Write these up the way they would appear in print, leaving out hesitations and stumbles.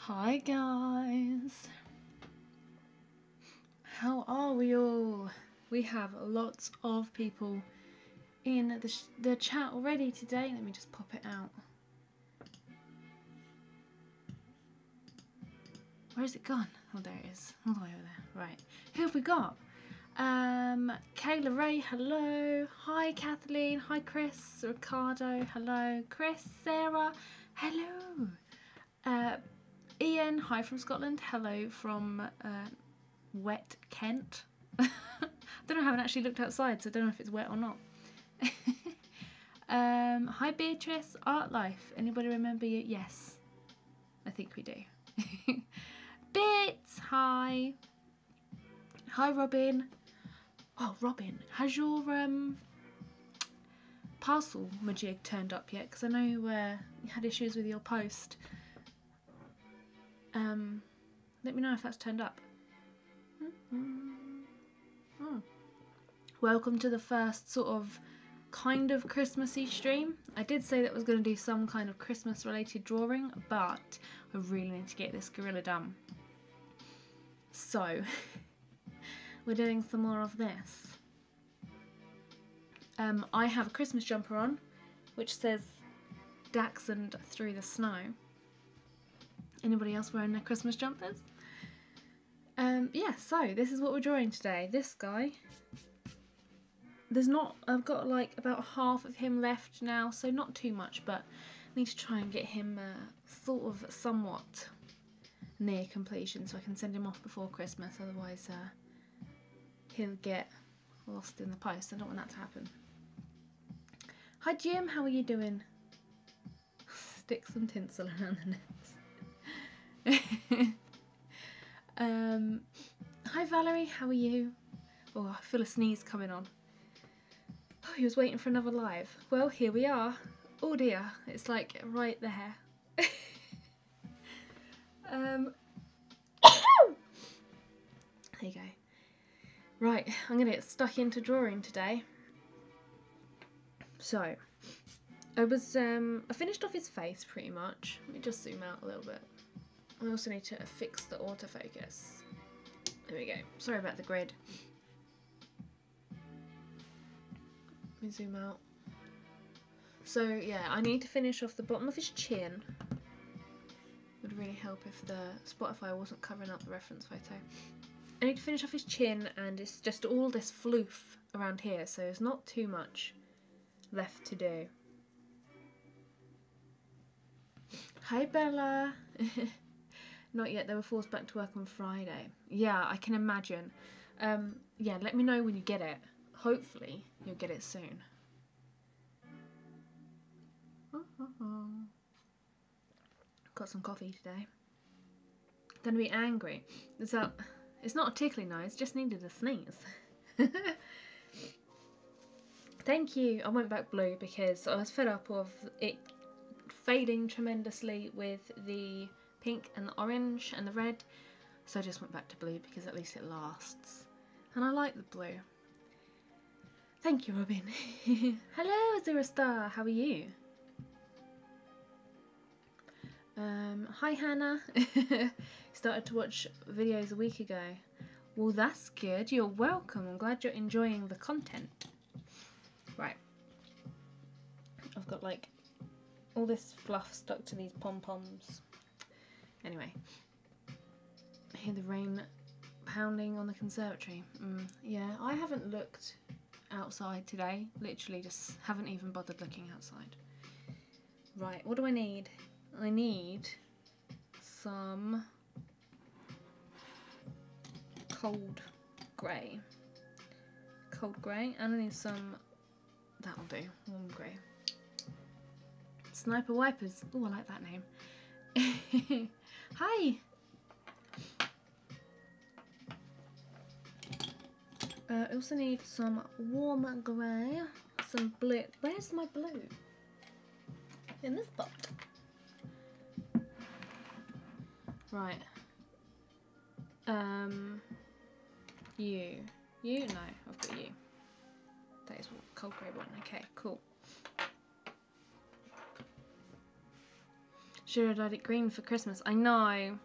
Hi guys, how are we all? We have lots of people in the chat already today. Let me just pop it out. Where has it gone? Oh, there it is, all the way over there. Right, who have we got? Kayla Ray, hello. Hi Kathleen, hi Chris, Ricardo, hello. Chris, Sarah, hello. Ian, hi from Scotland, hello from wet Kent. I don't know, I haven't actually looked outside, so I don't know if it's wet or not. Hi Beatrice, Art Life, anybody remember you? Yes, I think we do. Bits, hi. Hi Robin. Oh Robin, has your parcel majig turned up yet? Because I know you had issues with your post. Let me know if that's turned up. Oh. Welcome to the first sort of kind of Christmassy stream. I did say that I was going to do some kind of Christmas related drawing, but I really need to get this gorilla done. So we're doing some more of this. I have a Christmas jumper on which says Dachshund through the snow. Anybody else wearing their Christmas jumpers? Yeah, so this is what we're drawing today. This guy, I've got like about half of him left now, so not too much, but I need to try and get him sort of somewhat near completion so I can send him off before Christmas, otherwise he'll get lost in the post. I don't want that to happen. Hi Jim, how are you doing? Stick some tinsel around the nose. Hi Valerie, how are you? Oh, I feel a sneeze coming on. Oh, he was waiting for another live. Well, here we are. Oh dear, it's like right there. There you go. Right, I'm gonna get stuck into drawing today. So, I finished off his face pretty much. Let me just zoom out a little bit. I also need to fix the autofocus. There we go. Sorry about the grid. Let me zoom out. So yeah, I need to finish off the bottom of his chin. Would really help if the Spotify wasn't covering up the reference photo. I need to finish off his chin, and it's just all this floof around here, so there's not too much left to do. Hi Bella. Not yet, they were forced back to work on Friday. Yeah, I can imagine. Yeah, let me know when you get it. Hopefully, you'll get it soon. Got some coffee today. Gonna be angry. It's not a tickly nose, just needed a sneeze. Thank you. I went back blue because I was fed up of it fading tremendously with the pink and the orange and the red, so I just went back to blue because at least it lasts, and I like the blue. Thank you Robin. Hello Zero Star, how are you? Hi Hannah. Started to watch videos a week ago. Well, that's good, you're welcome. I'm glad you're enjoying the content. Right, I've got like all this fluff stuck to these pom-poms. Anyway, I hear the rain pounding on the conservatory. Yeah, I haven't looked outside today. Literally just haven't even bothered looking outside. Right, what do I need? I need some cold grey. Cold grey, and I need some, that'll do, warm grey. Sniper Wipers. Oh, I like that name. Hi! I also need some warm grey, some blue. Where's my blue? In this pot. Right. You? No, I've got you. That is what cold grey one. Okay, cool. Should have dyed it green for Christmas. I know.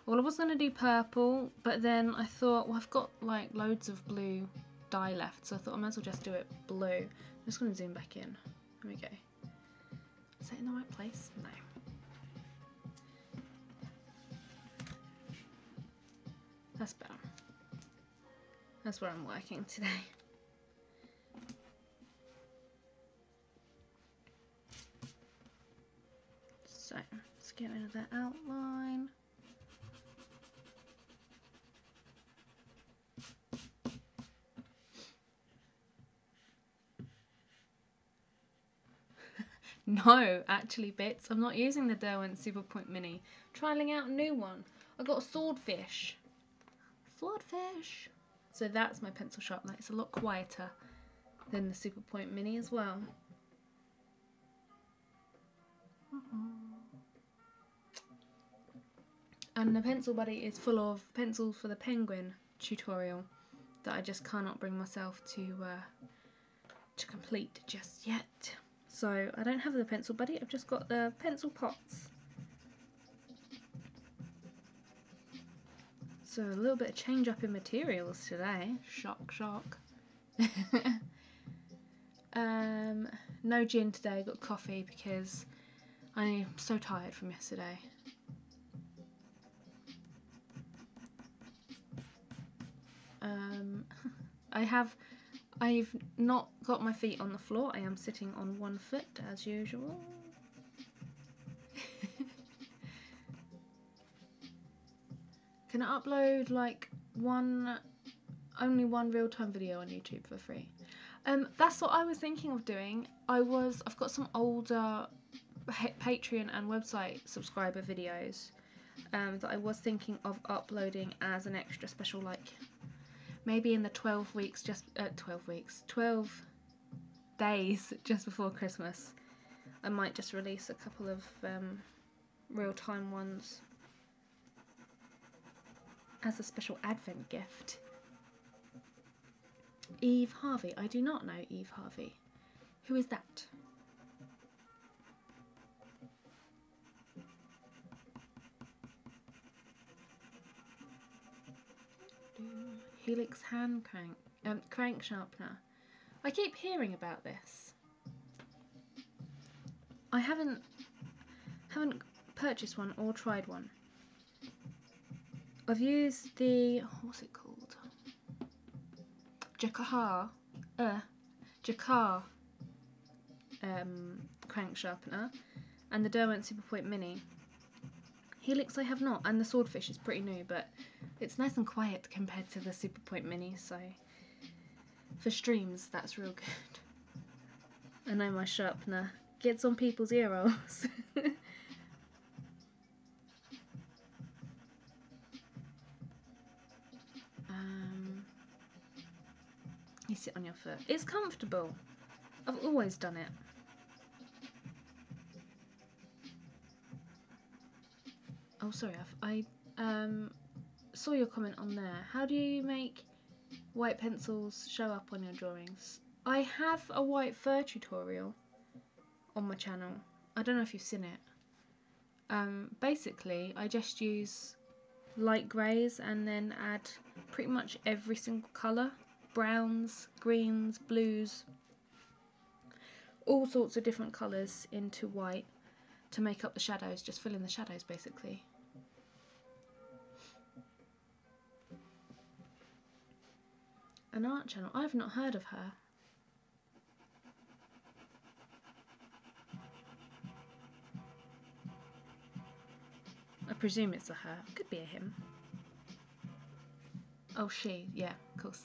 Well, I was going to do purple, but then I thought, well, I've got like loads of blue dye left, so I thought I might as well just do it blue. I'm just going to zoom back in. There we go. Is that in the right place? No. That's better. That's where I'm working today. So, let's get rid of that outline. No, actually, bits. I'm not using the Derwent Super Point Mini. Trialing out a new one. I got a swordfish. Swordfish. So that's my pencil sharpener. It's a lot quieter than the Super Point Mini as well. And the pencil buddy is full of pencils for the penguin tutorial that I just cannot bring myself to complete just yet. So I don't have the pencil buddy, I've just got the pencil pots. So a little bit of change up in materials today. Shock, shock. No gin today, got coffee because I'm so tired from yesterday. I've not got my feet on the floor. I am sitting on one foot as usual. Can I upload like only one real-time video on YouTube for free? That's what I was thinking of doing. I've got some older Patreon and website subscriber videos that I was thinking of uploading as an extra special, like maybe in the 12 days just before Christmas. I might just release a couple of real-time ones as a special advent gift. Eve Harvey. I do not know Eve Harvey. Who is that? Helix hand crank sharpener. I keep hearing about this. I haven't purchased one or tried one. I've used the, what's it called? Jacquard crank sharpener, and the Derwent Super Point Mini. Helix I have not, and the Swordfish is pretty new, but it's nice and quiet compared to the Super Point Mini, so for streams that's real good. I know my sharpener gets on people's ear rolls. You sit on your foot. It's comfortable. I've always done it. Oh, sorry, I saw your comment on there. How do you make white pencils show up on your drawings? I have a white fur tutorial on my channel. I don't know if you've seen it. Basically, I just use light greys and then add pretty much every single colour. Browns, greens, blues, all sorts of different colours into white to make up the shadows, just fill in the shadows basically. An art channel, I've not heard of her. I presume it's a her, could be a him. Oh, she, yeah, of course.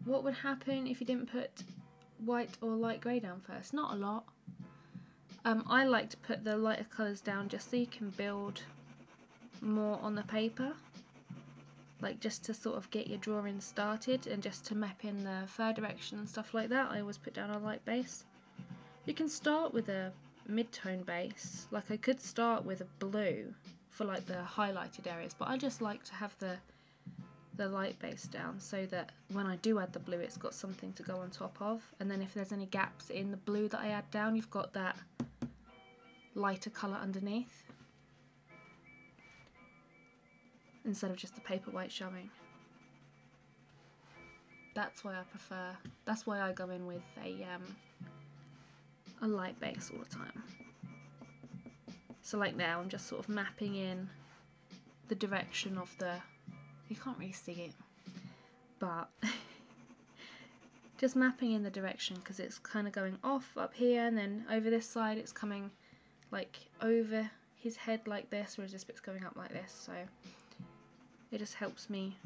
What would happen if you didn't put white or light grey down first? Not a lot. I like to put the lighter colours down just so you can build more on the paper, like just to sort of get your drawing started and just to map in the fur direction and stuff like that. I always put down a light base. You can start with a mid-tone base, like I could start with a blue for like the highlighted areas, but I just like to have the light base down so that when I do add the blue it's got something to go on top of, and then if there's any gaps in the blue that I add down, you've got that lighter colour underneath instead of just the paper white showing. That's why I prefer, that's why I go in with a light base all the time. So like now I'm just sort of mapping in the direction of the, you can't really see it, but just mapping in the direction because it's kind of going off up here and then over this side it's coming like over his head like this, whereas this bit's going up like this, so it just helps me.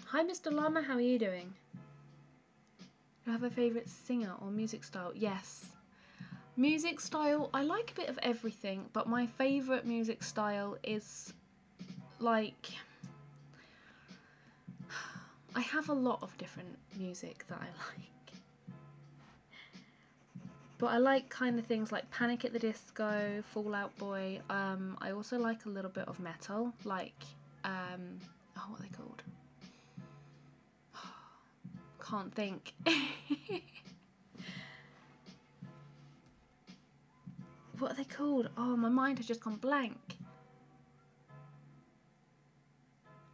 Hi Mr. Llama, how are you doing? Do you have a favourite singer or music style? Yes. Music style, I like a bit of everything, but my favourite music style is like, I have a lot of different music that I like. But I like kind of things like Panic at the Disco, Fall Out Boy. I also like a little bit of metal, like, oh, what are they called? Can't think. What are they called? Oh, my mind has just gone blank.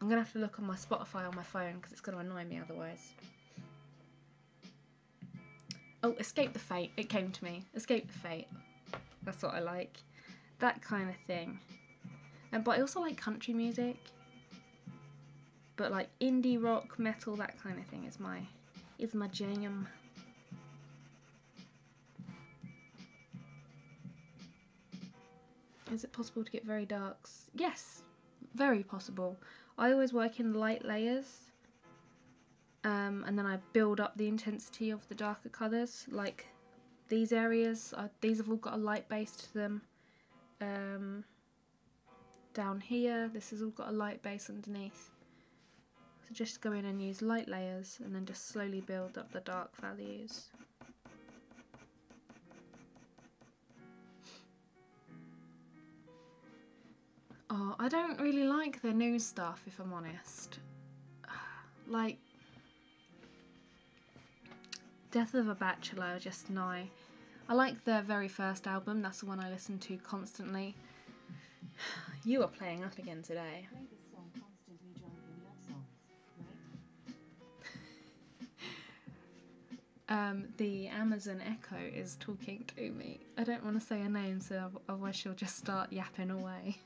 I'm gonna have to look on my Spotify on my phone because it's gonna annoy me otherwise. Oh, Escape the Fate. It came to me. Escape the Fate. That's what I like. That kind of thing. But I also like country music. But like indie rock, metal, that kind of thing is my jam. Is it possible to get very darks? Yes, very possible. I always work in light layers, and then I build up the intensity of the darker colours. Like these areas, these have all got a light base to them. Down here, this has all got a light base underneath. So just go in and use light layers and then just slowly build up the dark values. Oh, I don't really like the new stuff, if I'm honest. Like, Death of a Bachelor, just no. I like their very first album, that's the one I listen to constantly. You are playing up again today. The Amazon Echo is talking to me. I don't want to say her name, so otherwise she'll just start yapping away.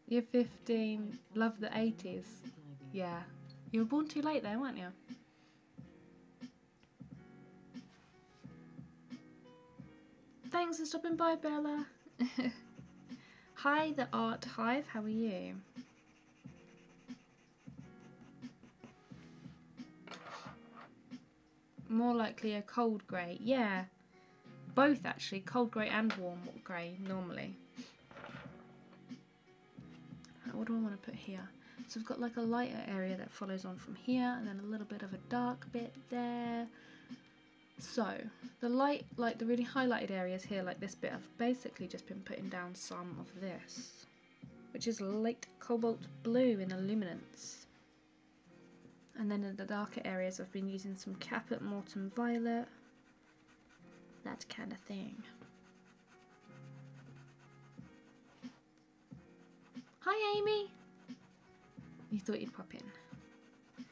You're 15, love the 80s. Yeah, you were born too late there, weren't you? Thanks for stopping by, Bella. Hi, the Art Hive, how are you? More likely a cold grey, yeah. Both actually, cold grey and warm grey normally. What do I want to put here? So we've got like a lighter area that follows on from here and then a little bit of a dark bit there. So the light, like the really highlighted areas here, like this bit, I've basically just been putting down some of this, which is light cobalt blue in the luminance. And then in the darker areas I've been using some Caput Mortem Violet, that kind of thing. Hi Amy! You thought you'd pop in.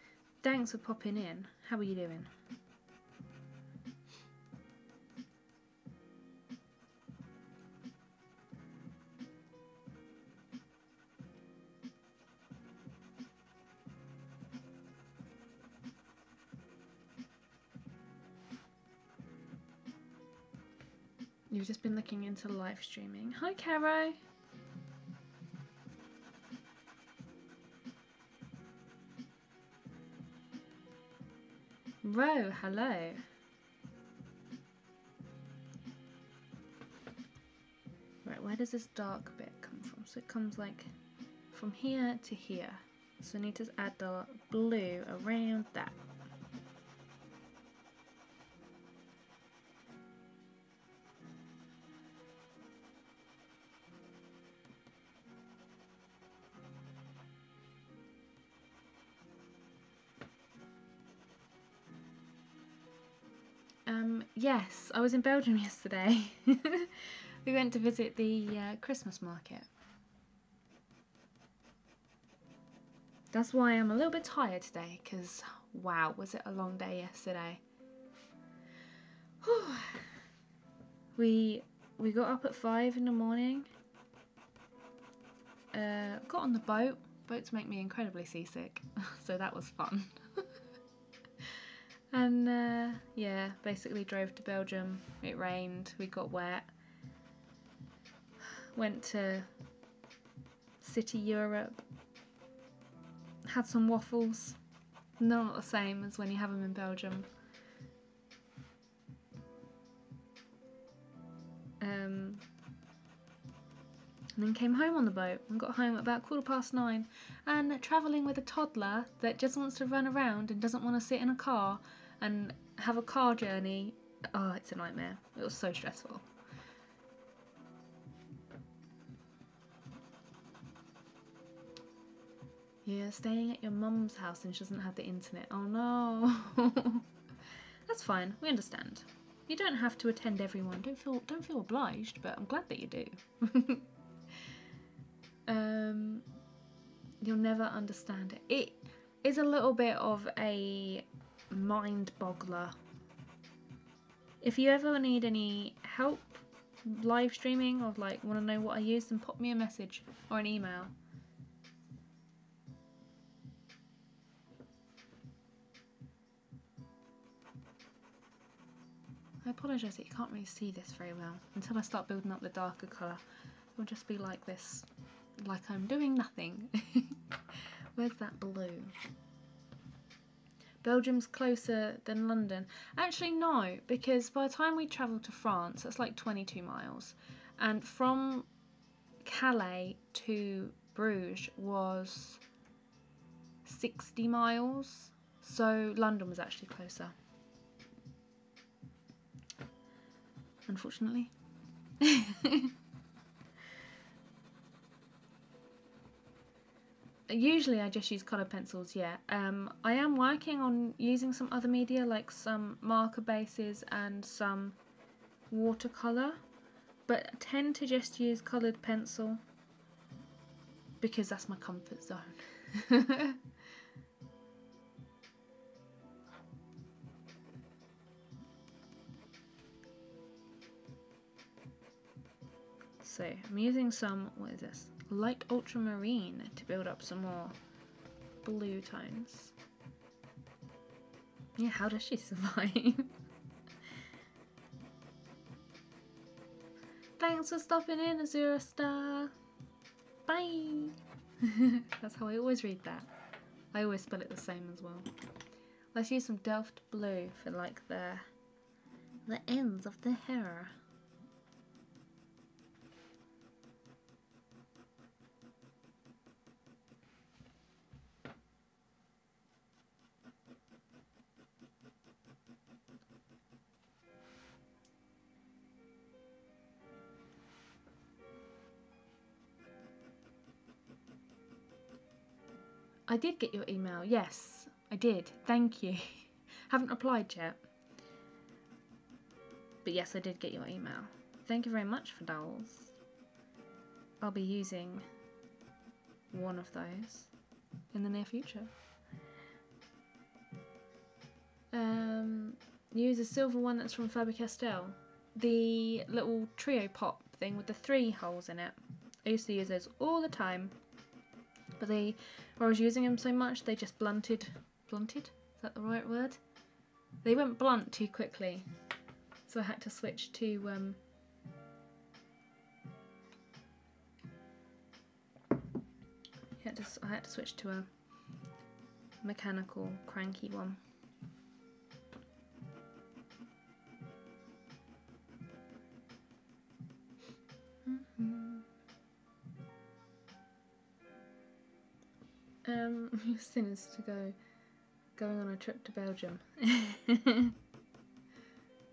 Thanks for popping in. How are you doing? You've just been looking into live streaming. Hi Caro! Ro, hello. Right, where does this dark bit come from? So it comes like from here to here. So I need to add the blue around that. yes, I was in Belgium yesterday. We went to visit the Christmas market. That's why I'm a little bit tired today, because wow, was it a long day yesterday. Whew. We got up at 5 in the morning. Got on the boat. Boats make me incredibly seasick, so that was fun. And yeah, basically drove to Belgium. It rained, we got wet. Went to City Europe. Had some waffles. Not the same as when you have them in Belgium. And then came home on the boat and got home at about 9:15. And travelling with a toddler that just wants to run around and doesn't want to sit in a car and have a car journey, oh, it's a nightmare. It was so stressful. Yeah, staying at your mum's house and she doesn't have the internet. Oh no. That's fine, we understand. You don't have to attend everyone. Don't feel obliged, but I'm glad that you do. You'll never understand it. It is a little bit of a mind boggler. If you ever need any help live streaming or like want to know what I use, then pop me a message or an email. I apologise that you can't really see this very well. Until I start building up the darker colour, it'll just be like this, like I'm doing nothing. Where's that blue? Belgium's closer than London. Actually no, because by the time we travelled to France, that's like 22 miles. And from Calais to Bruges was 60 miles. So London was actually closer. Unfortunately. Usually I just use coloured pencils, yeah. I am working on using some other media, like some marker bases and some watercolour, but I tend to just use coloured pencil because that's my comfort zone. So I'm using some, what is this? Light ultramarine to build up some more blue tones. Yeah, how does she survive? Thanks for stopping in, Azura Star. Bye. That's how I always read that. I always spell it the same as well. Let's use some Delft blue for like the ends of the hair. I did get your email, yes, I did, thank you. Haven't replied yet. But yes, I did get your email. Thank you very much for dolls. I'll be using one of those in the near future. Use a silver one that's from Faber-Castell. The little trio pop thing with the 3 holes in it. I used to use those all the time. But where I was using them so much, they just blunted. Blunted? Is that the right word? They went blunt too quickly. So I had to switch to I had to switch to a mechanical cranky one. Sinners to going on a trip to Belgium.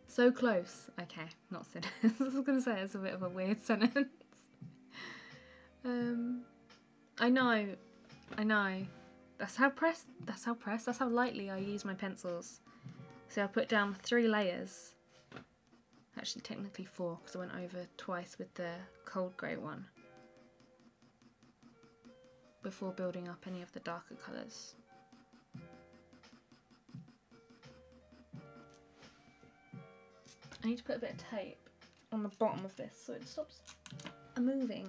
So close. Okay, not sinners. I was gonna say it's a bit of a weird sentence. I know. That's how lightly I use my pencils. So I put down 3 layers actually technically 4 because I went over twice with the cold grey one before building up any of the darker colours. I need to put a bit of tape on the bottom of this so it stops moving.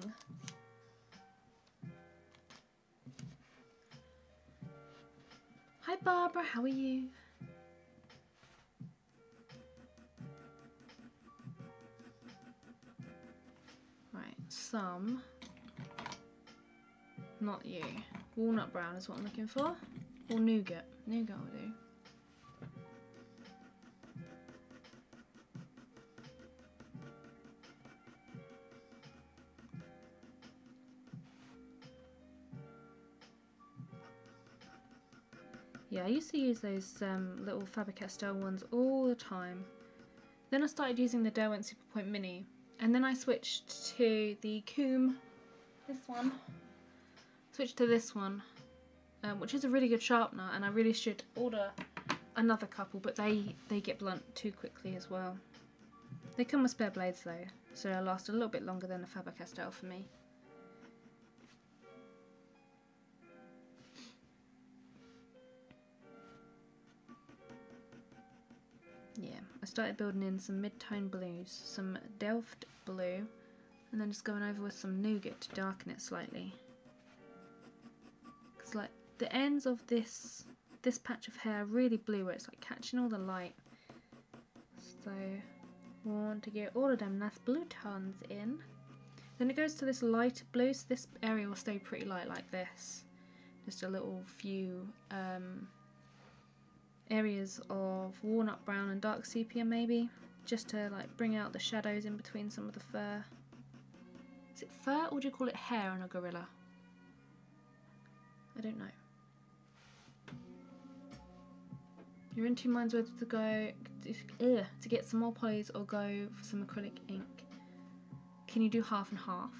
Hi Barbara, how are you? Right, some, not you, walnut brown is what I'm looking for, or nougat, nougat will do. Yeah, I used to use those little Faber-Castell ones all the time. Then I started using the Derwent Superpoint Mini, and then I switched to the Coombe, this one. Switched to this one, which is a really good sharpener, and I really should order another couple, but they get blunt too quickly as well. They come with spare blades though, so they'll last a little bit longer than the Faber-Castell for me. Yeah, I started building in some mid-tone blues, some Delft blue, and then just going over with some nougat to darken it slightly. Because like the ends of this patch of hair are really blue, where it's like catching all the light. So we want to get all of them nice blue tones in. Then it goes to this lighter blue, so this area will stay pretty light like this. Just a little few areas of walnut brown and dark sepia maybe, just to like bring out the shadows in between some of the fur. Is it fur or do you call it hair on a gorilla? I don't know. You're in 2 minds whether to go to get some more polys or go for some acrylic ink. Can you do half and half?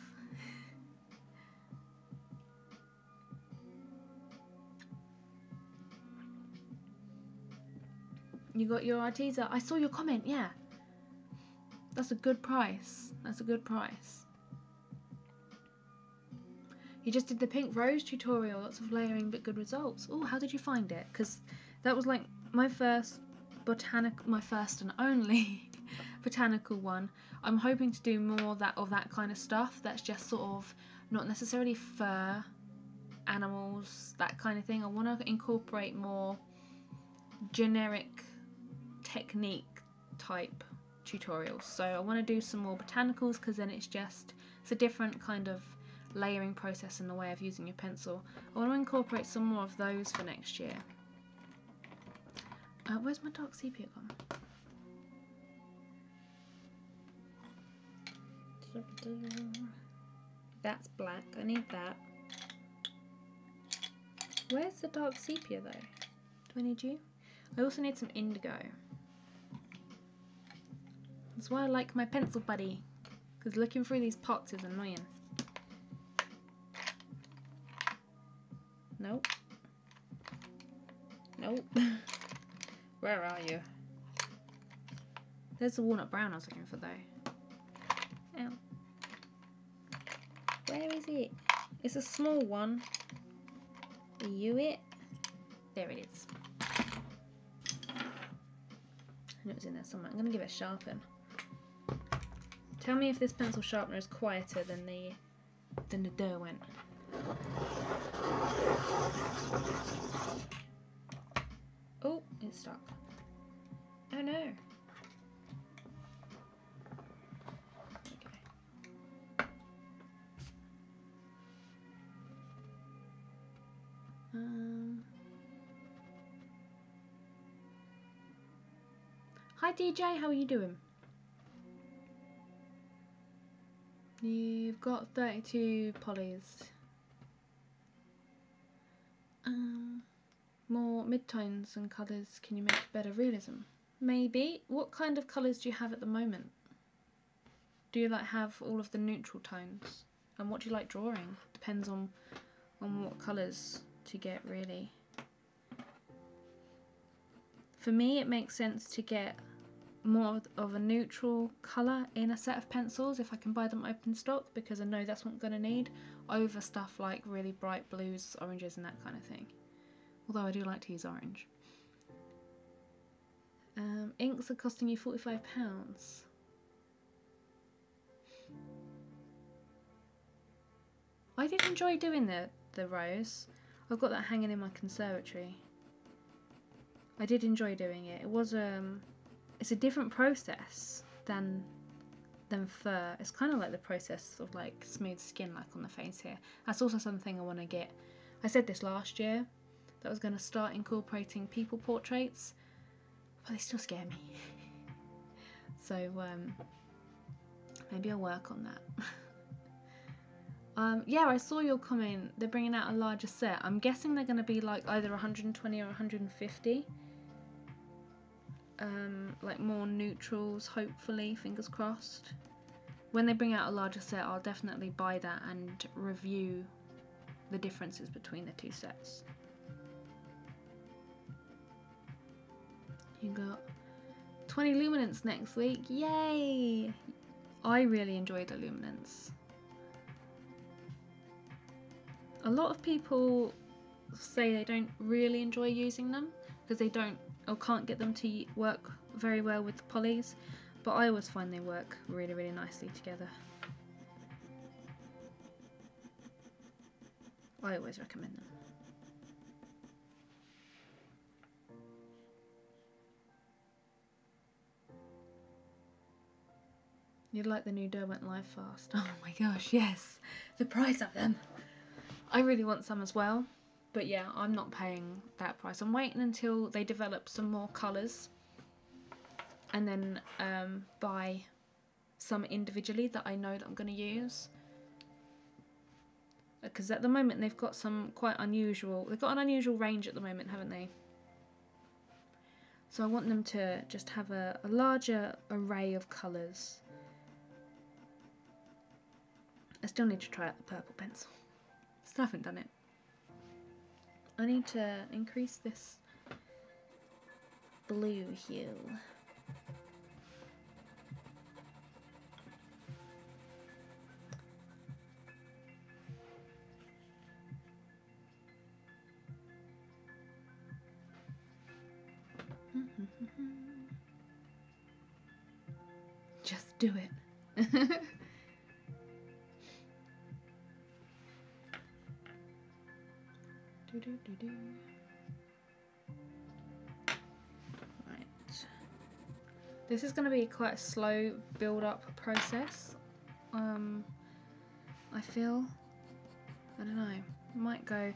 You got your Arteza. I saw your comment, yeah. That's a good price. That's a good price. You just did the pink rose tutorial. Lots of layering but good results. Oh, how did you find it? Because that was like my first and only botanical one. I'm hoping to do more of that kind of stuff. That's just sort of not necessarily fur, animals, that kind of thing. I want to incorporate more generic technique type tutorials. So I want to do some more botanicals because then it's a different kind of layering process in the way of using your pencil. I want to incorporate some more of those for next year. Where's my dark sepia gone? That's black, I need that. Where's the dark sepia though? Do I need you? I also need some indigo. That's why I like my pencil buddy, because looking through these pots is annoying. Nope. Nope. Where are you? There's the walnut brown I was looking for though. Ow. Where is it? It's a small one. Are you it? There it is. I knew it was in there somewhere. I'm going to give it a sharpen. Tell me if this pencil sharpener is quieter than the Derwent. Oh, it's stuck. Oh no. Okay. Hi DJ, how are you doing? You've got 32 polys. More midtones and colours, can you make better realism? Maybe. What kind of colours do you have at the moment? Do you like have all of the neutral tones? And what do you like drawing? Depends on what colours to get really. For me it makes sense to get more of a neutral colour in a set of pencils if I can buy them open stock, because I know that's what I'm going to need, over stuff like really bright blues, oranges and that kind of thing. Although I do like to use orange. Inks are costing you £45. I did enjoy doing the rose. I've got that hanging in my conservatory. I did enjoy doing it. It was it's a different process than fur. It's kind of like the process of like smooth skin like on the face here. That's also something I want to get. I said this last year that I was going to start incorporating people portraits, but they still scare me. So maybe I'll work on that. Yeah, I saw your comment. They're bringing out a larger set. I'm guessing they're going to be like either 120 or 150. Like more neutrals, hopefully, fingers crossed. When they bring out a larger set, I'll definitely buy that and review the differences between the two sets. You got 20 luminance next week. Yay! I really enjoyed the luminance. A lot of people say they don't really enjoy using them because they don't or can't get them to work very well with the polys, but I always find they work really, really nicely together. I always recommend them. You'd like the new Derwent Lightfast. Oh my gosh, yes! The price of them! I really want some as well, but yeah, I'm not paying that price. I'm waiting until they develop some more colours and then buy some individually that I know that I'm going to use. Because at the moment they've got some quite unusual, they've got an unusual range at the moment, haven't they? So I want them to just have a larger array of colours. I still need to try out the purple pencil. Still haven't done it. I need to increase this blue hue. Just do it. Right. This is going to be quite a slow build-up process. I feel. I don't know. Might go.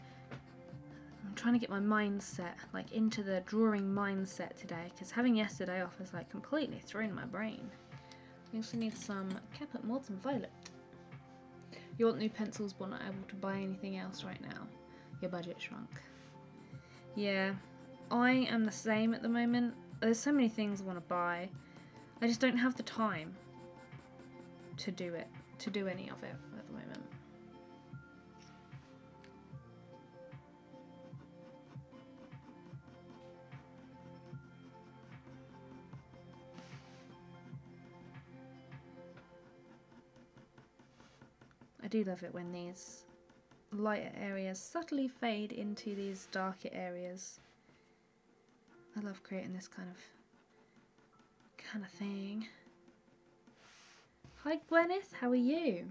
I'm trying to get my mindset like into the drawing mindset today, because having yesterday off has like completely thrown my brain. We also need some Caput Mortem Violet. You want new pencils but not able to buy anything else right now. Your budget shrunk. Yeah, I am the same at the moment. There's so many things I want to buy. I just don't have the time to do it, to do any of it at the moment. I do love it when these lighter areas subtly fade into these darker areas. I love creating this kind of thing. Hi Gwyneth, how are you?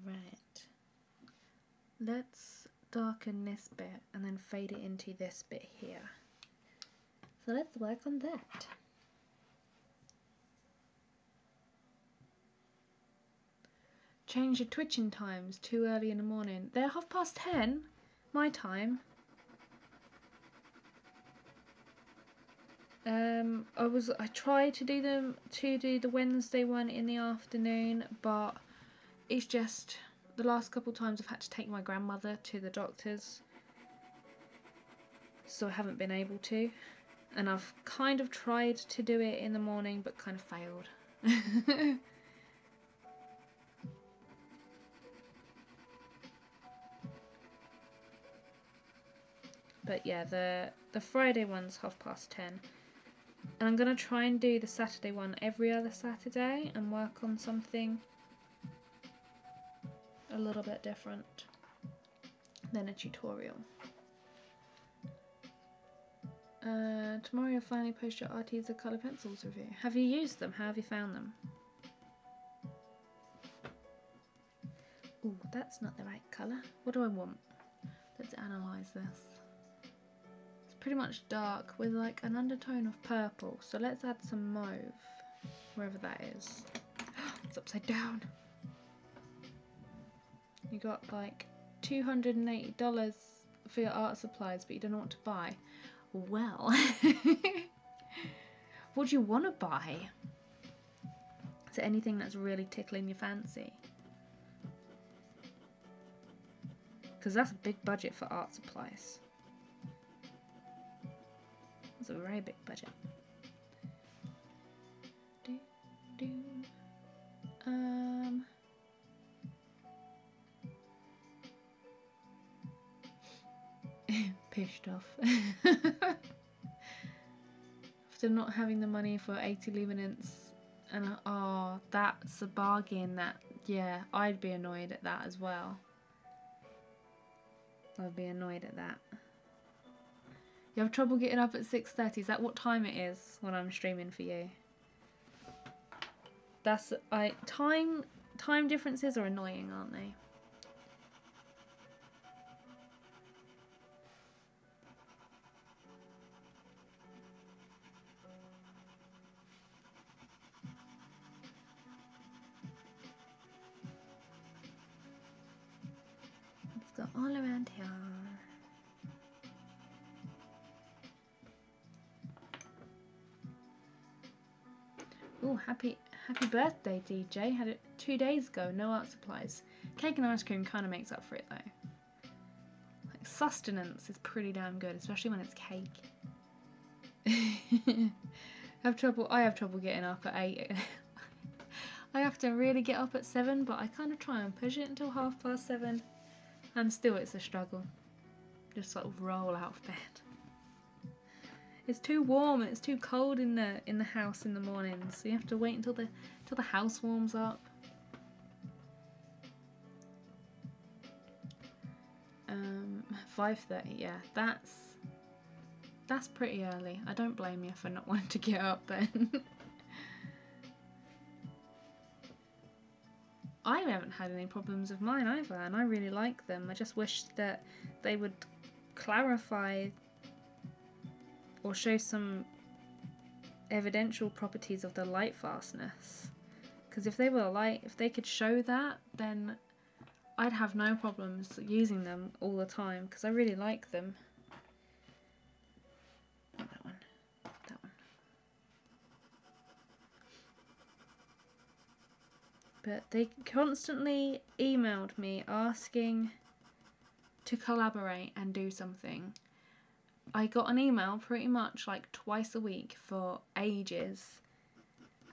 Right. Let's darken this bit and then fade it into this bit here. So let's work on that. Change your twitching times, too early in the morning. They're 10:30 my time. I tried to do the Wednesday one in the afternoon, but it's just the last couple times I've had to take my grandmother to the doctors, so I haven't been able to. And I've kind of tried to do it in the morning but kind of failed. But yeah, the Friday one's 10:30. And I'm going to try and do the Saturday one every other Saturday and work on something a little bit different than a tutorial. Tomorrow you'll finally post your Arteza colour pencils review. Have you used them? How have you found them? Ooh, that's not the right colour. What do I want? Let's analyse this. It's pretty much dark with like an undertone of purple. So let's add some mauve, wherever that is. It's upside down. You got like $280 for your art supplies, but you don't know what to buy. Well, what do you want to buy? Is there anything that's really tickling your fancy? Because that's a big budget for art supplies. That's a very big budget. Pissed off. After not having the money for 80 luminance, and oh, that's a bargain. That, yeah, I'd be annoyed at that as well. I'd be annoyed at that. You have trouble getting up at 6:30. Is that what time it is when I'm streaming for you? That's time differences are annoying, aren't they? Let's go all around here. Oh, happy birthday, DJ. Had it 2 days ago. No art supplies. Cake and ice cream kind of makes up for it, though. Like, sustenance is pretty damn good, especially when it's cake. I have trouble getting up at 8. I have to really get up at 7, but I kind of try and push it until 7:30, and still it's a struggle. Just sort of roll out of bed. It's too warm and it's too cold in the house in the mornings, so you have to wait until the house warms up. 5:30, yeah, that's pretty early. I don't blame you for not wanting to get up then. I haven't had any problems with mine either, and I really like them. I just wish that they would clarify or show some evidential properties of the lightfastness. Because if they could show that, then I'd have no problems using them all the time, because I really like them. Not that one. That one. But they constantly emailed me asking to collaborate and do something. I got an email pretty much like twice a week for ages.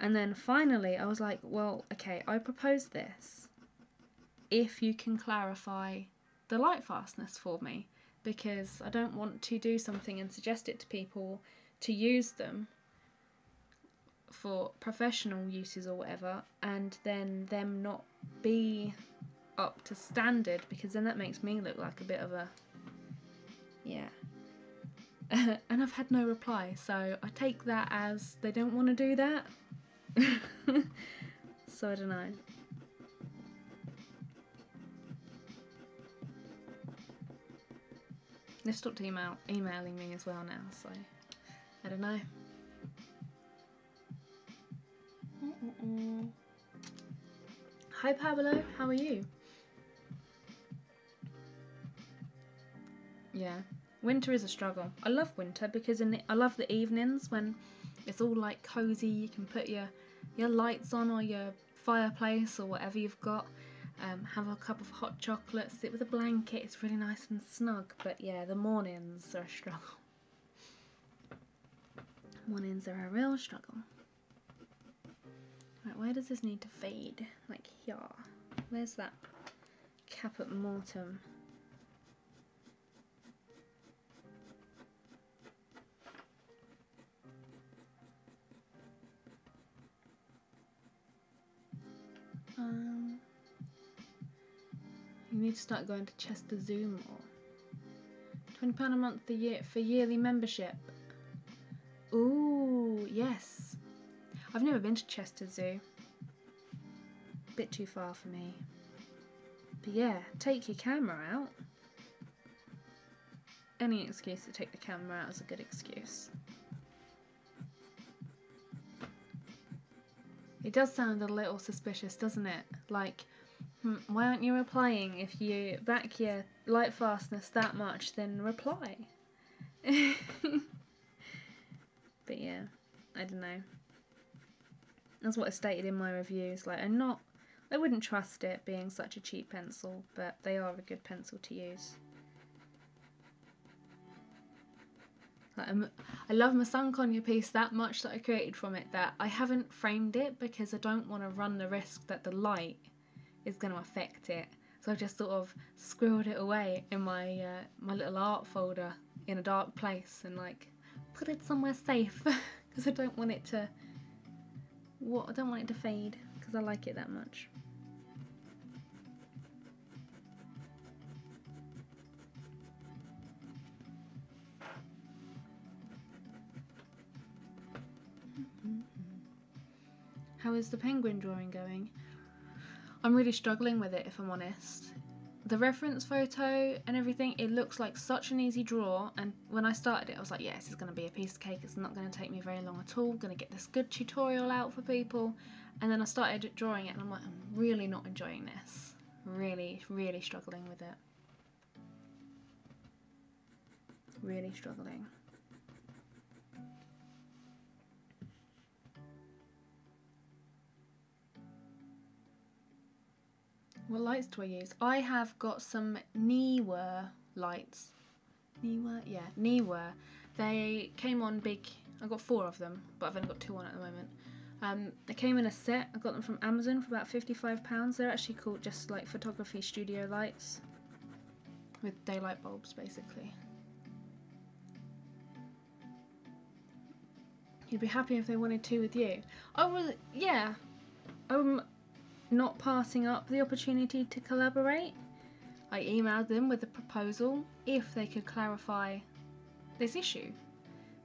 And then finally I was like, well, okay, I propose this. If you can clarify the lightfastness for me, because I don't want to do something and suggest it to people to use them for professional uses or whatever, and then them not be up to standard, because then that makes me look like a bit of a, yeah. And I've had no reply, so I take that as they don't want to do that. So I don't know. They've stopped emailing me as well now, so I don't know. Hi Pablo, how are you? Yeah. Winter is a struggle. I love winter because I love the evenings when it's all like cozy. You can put your lights on or your fireplace or whatever you've got. Have a cup of hot chocolate, sit with a blanket. It's really nice and snug. But yeah, the mornings are a struggle. Mornings are a real struggle. Right, where does this need to fade? Like here. Where's that caput mortem? You need to start going to Chester Zoo more. £20 a month for yearly membership. Ooh, yes. I've never been to Chester Zoo. Bit too far for me. But yeah, take your camera out. Any excuse to take the camera out is a good excuse. It does sound a little suspicious, doesn't it? Like, why aren't you replying? If you back your Lightfastness that much, then reply. But yeah, I don't know. That's what I stated in my reviews. Like, I wouldn't trust it being such a cheap pencil, but they are a good pencil to use. Like, I love my Sunkonia piece that much that I created from it that I haven't framed it because I don't want to run the risk that the light is going to affect it. So I just sort of squirreled it away in my my little art folder in a dark place and like put it somewhere safe because I don't want it to fade because I like it that much. How is the penguin drawing going? I'm really struggling with it, if I'm honest. The reference photo and everything, it looks like such an easy draw, and when I started it I was like, yeah, this is going to be a piece of cake, it's not going to take me very long at all, I'm going to get this good tutorial out for people. And then I started drawing it and I'm like, I'm really not enjoying this. Really, really struggling with it. Really struggling. What lights do I use? I have got some Neewer lights. Neewer? Yeah, Neewer. They came on big. I got 4 of them, but I've only got 2 on at the moment. They came in a set. I got them from Amazon for about £55. They're actually called just like photography studio lights with daylight bulbs, basically. You'd be happy if they wanted to with you. I was, yeah. Not passing up the opportunity to collaborate. I emailed them with a proposal if they could clarify this issue,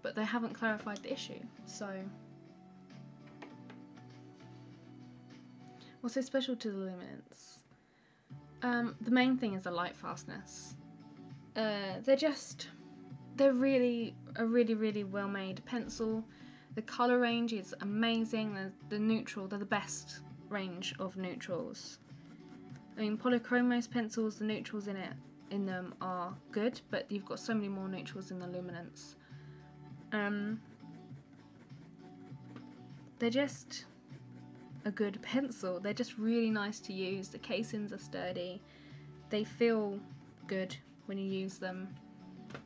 but they haven't clarified the issue, so what's so special to the luminance? The main thing is the Lightfastness. They're really a really well made pencil. The colour range is amazing. The neutral, they're the best range of neutrals. I mean, Polychromos pencils, the neutrals in them are good, but you've got so many more neutrals in the luminance. They're just a good pencil. They're just really nice to use. The casings are sturdy. They feel good when you use them.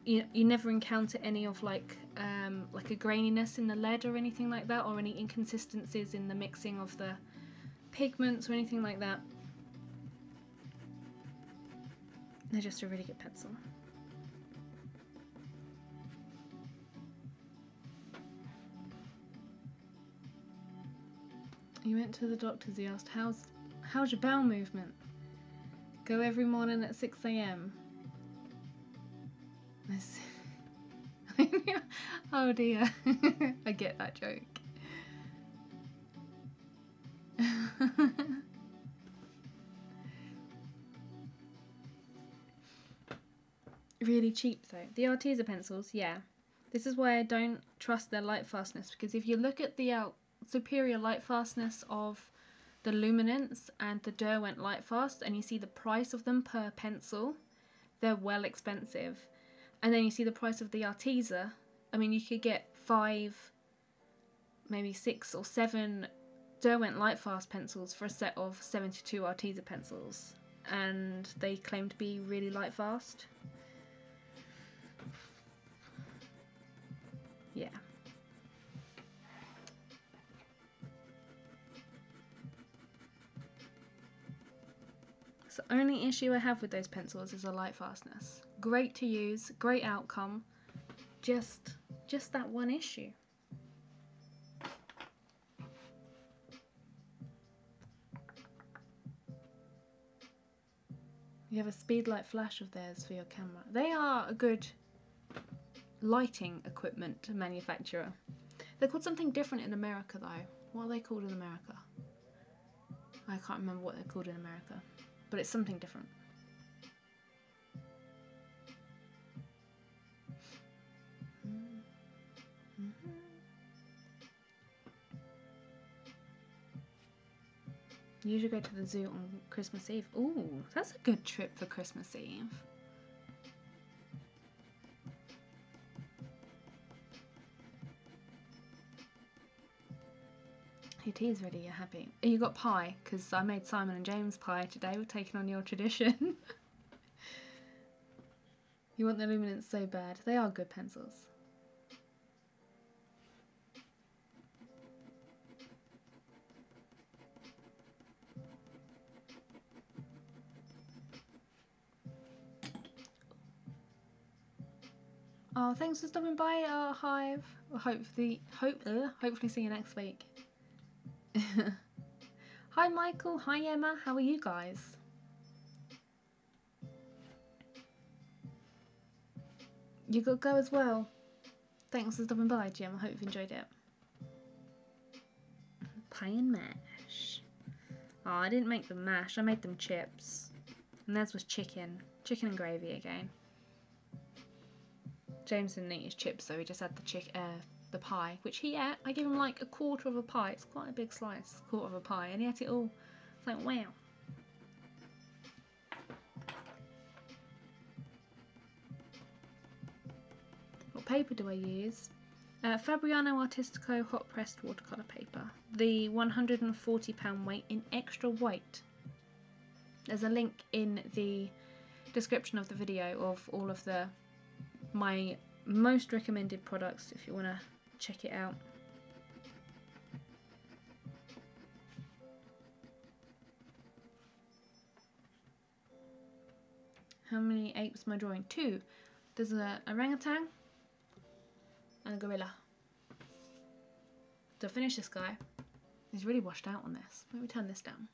You never encounter any of like a graininess in the lead or anything like that, or any inconsistencies in the mixing of the pigments or anything like that. They're just a really good pencil. You went to the doctor's, he asked, how's your bowel movement? Go every morning at 6 AM. Oh dear. I get that joke. Really cheap though. The Arteza pencils, yeah. This is why I don't trust their Lightfastness, because if you look at the superior Lightfastness of the Luminance and the Derwent Lightfast and you see the price of them per pencil, they're well expensive. And then you see the price of the Arteza. I mean, you could get 5, maybe 6 or 7 Derwent Lightfast pencils for a set of 72 Arteza pencils, and they claim to be really Lightfast. Yeah. So the only issue I have with those pencils is the Lightfastness. Great to use, great outcome, just that one issue. You have a speed light flash of theirs for your camera. They are a good lighting equipment manufacturer. They're called something different in America though. What are they called in America? I can't remember what they're called in America, but it's something different. You usually go to the zoo on Christmas Eve. Ooh, that's a good trip for Christmas Eve. Your tea's ready, you're happy. Oh, you got pie, because I made Simon and James pie today. We're taking on your tradition. You want the luminance so bad. They are good pencils. Oh, thanks for stopping by, Hive. We'll hopefully see you next week. Hi, Michael. Hi, Emma. How are you guys? You got to go as well. Thanks for stopping by, Jim. I hope you've enjoyed it. Pie and mash. Oh, I didn't make them mash. I made them chips. And theirs was chicken. Chicken and gravy again. James didn't eat his chips though, he just had the pie, which he ate. I gave him like a quarter of a pie. It's quite a big slice, quarter of a pie, and he ate it all. It's like, wow. What paper do I use? Fabriano Artistico hot pressed watercolour paper. The £140 weight in extra white. There's a link in the description of the video of all of my most recommended products if you want to check it out. How many apes am I drawing? 2. There's an orangutan and a gorilla. To finish this guy, he's really washed out on this. Let me turn this down.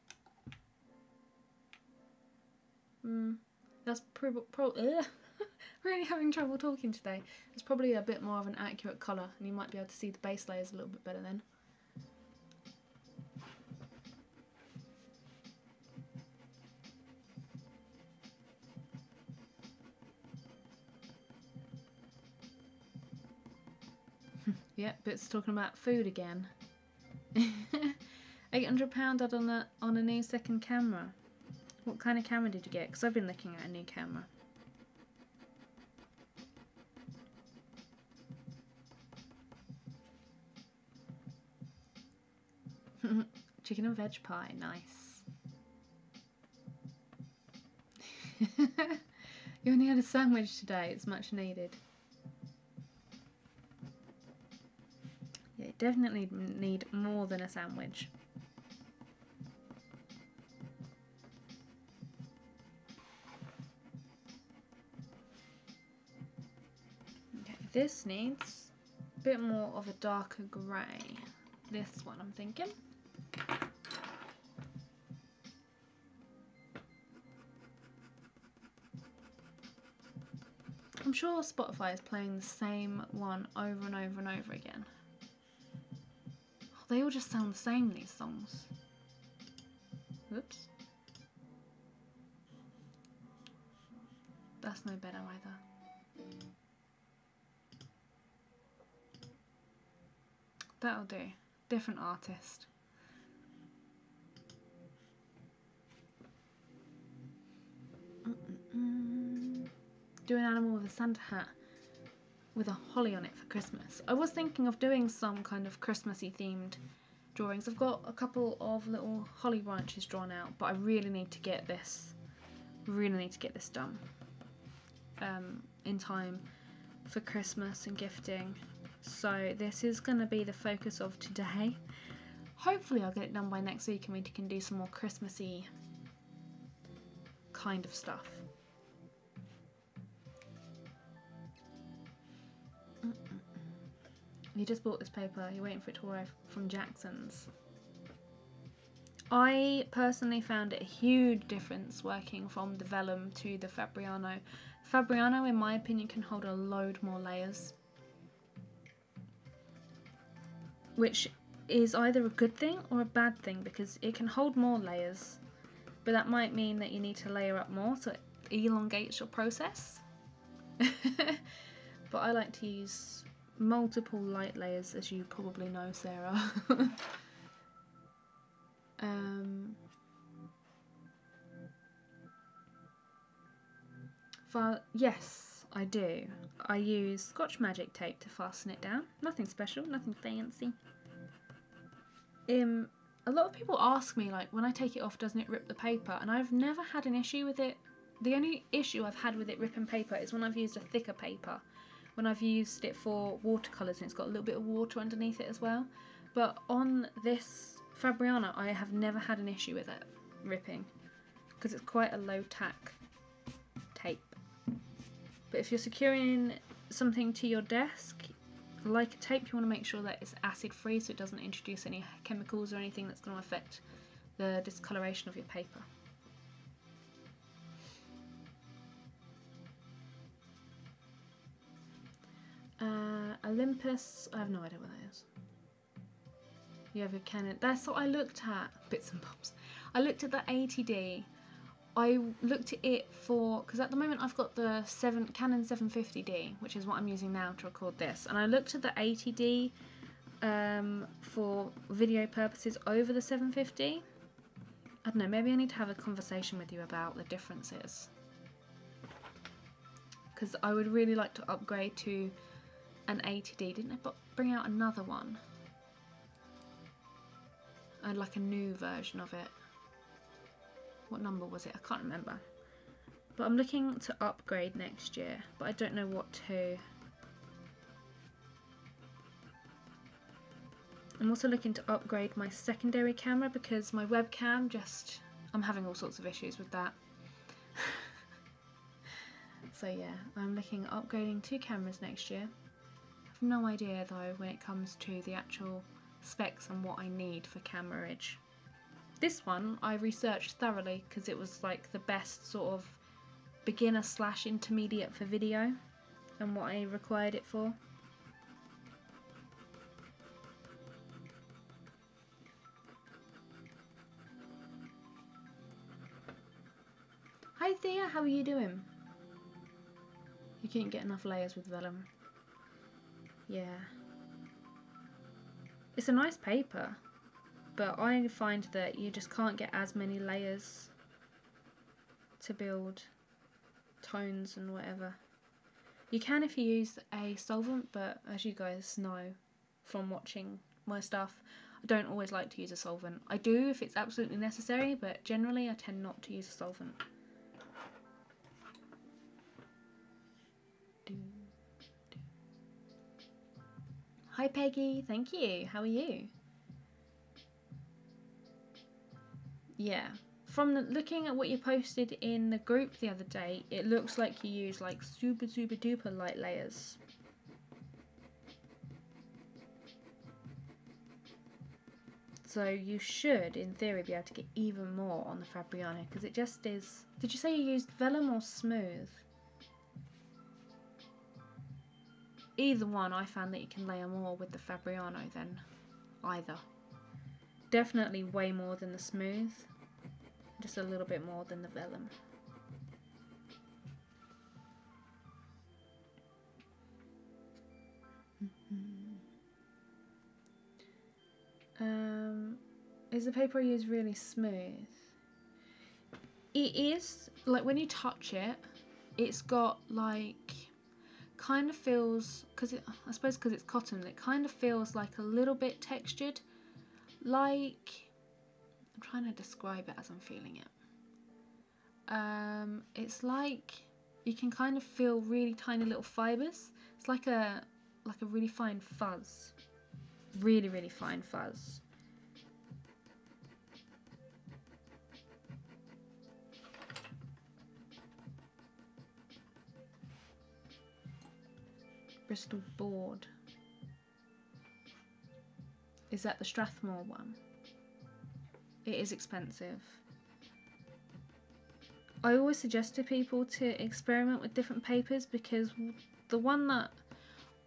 That's really having trouble talking today. It's probably a bit more of an accurate colour and you might be able to see the base layers a little bit better then. Yep, Bit's talking about food again. £800 on a new second camera. What kind of camera did you get? Because I've been looking at a new camera. Chicken and veg pie, nice. You only had a sandwich today, it's much needed. Yeah, you definitely need more than a sandwich. Okay, this needs a bit more of a darker grey. This one, I'm thinking. I'm sure Spotify is playing the same one over and over and over again. Oh, they all just sound the same, these songs. Whoops. That's no better either. That'll do. Different artist. Do an animal with a Santa hat with a holly on it for Christmas. I was thinking of doing some kind of Christmassy themed drawings. I've got a couple of little holly branches drawn out, but I really need to get this done in time for Christmas and gifting. So this is going to be the focus of today. Hopefully I'll get it done by next week and we can do some more Christmassy kind of stuff. You just bought this paper, you're waiting for it to arrive from Jackson's. I personally found it a huge difference working from the vellum to the Fabriano. Fabriano, in my opinion, can hold a load more layers, which is either a good thing or a bad thing, because it can hold more layers, but that might mean that you need to layer up more, so it elongates your process. But I like to use multiple light layers, as you probably know, Sarah. Yes, I do. I use Scotch Magic tape to fasten it down. Nothing special, nothing fancy. A lot of people ask me, like, when I take it off, doesn't it rip the paper? And I've never had an issue with it. The only issue I've had with it ripping paper is when I've used a thicker paper. When I've used it for watercolours and it's got a little bit of water underneath it as well. But on this Fabriano, I have never had an issue with it ripping, because it's quite a low tack tape. But if you're securing something to your desk, like a tape, you want to make sure that it's acid free, so it doesn't introduce any chemicals or anything that's going to affect the discoloration of your paper. Olympus, I have no idea what that is. You have your Canon, that's what I looked at, bits and bobs. I looked at the 80D. I looked at it for, because at the moment I've got the Canon 750D, which is what I'm using now to record this, and I looked at the 80D for video purposes over the 750. I don't know, maybe I need to have a conversation with you about the differences, because I would really like to upgrade to an 80D. Didn't they bring out another one? Like a new version of it. What number was it? I can't remember. But I'm looking to upgrade next year, but I don't know what to. I'm also looking to upgrade my secondary camera, because my webcam I'm having all sorts of issues with that. So yeah, I'm looking at upgrading 2 cameras next year. I have no idea though when it comes to the actual specs and what I need for cameraage. This one I researched thoroughly because it was like the best sort of beginner / intermediate for video and what I required it for. Hi Thea, how are you doing? You couldn't get enough layers with vellum. Yeah. It's a nice paper, but I find that you just can't get as many layers to build tones and whatever. You can if you use a solvent, but as you guys know from watching my stuff, I don't always like to use a solvent. I do if it's absolutely necessary, but generally I tend not to use a solvent. Hi Peggy, thank you. How are you? Yeah, from looking at what you posted in the group the other day, it looks like you use like super duper light layers. So you should, in theory, be able to get even more on the Fabriano, because it just is. Did you say you used vellum or smooth? Either one, I found that you can layer more with the Fabriano than either. Definitely way more than the smooth, just a little bit more than the vellum. Is the paper I use really smooth? It is, like when you touch it, it's got like, kind of feels, I suppose because it's cotton, it kind of feels like a little bit textured, like, I'm trying to describe it as I'm feeling it. It's like you can kind of feel really tiny little fibres. It's like a really fine fuzz, really fine fuzz. Bristol board. Is that the Strathmore one? It is expensive. I always suggest to people to experiment with different papers, because the one that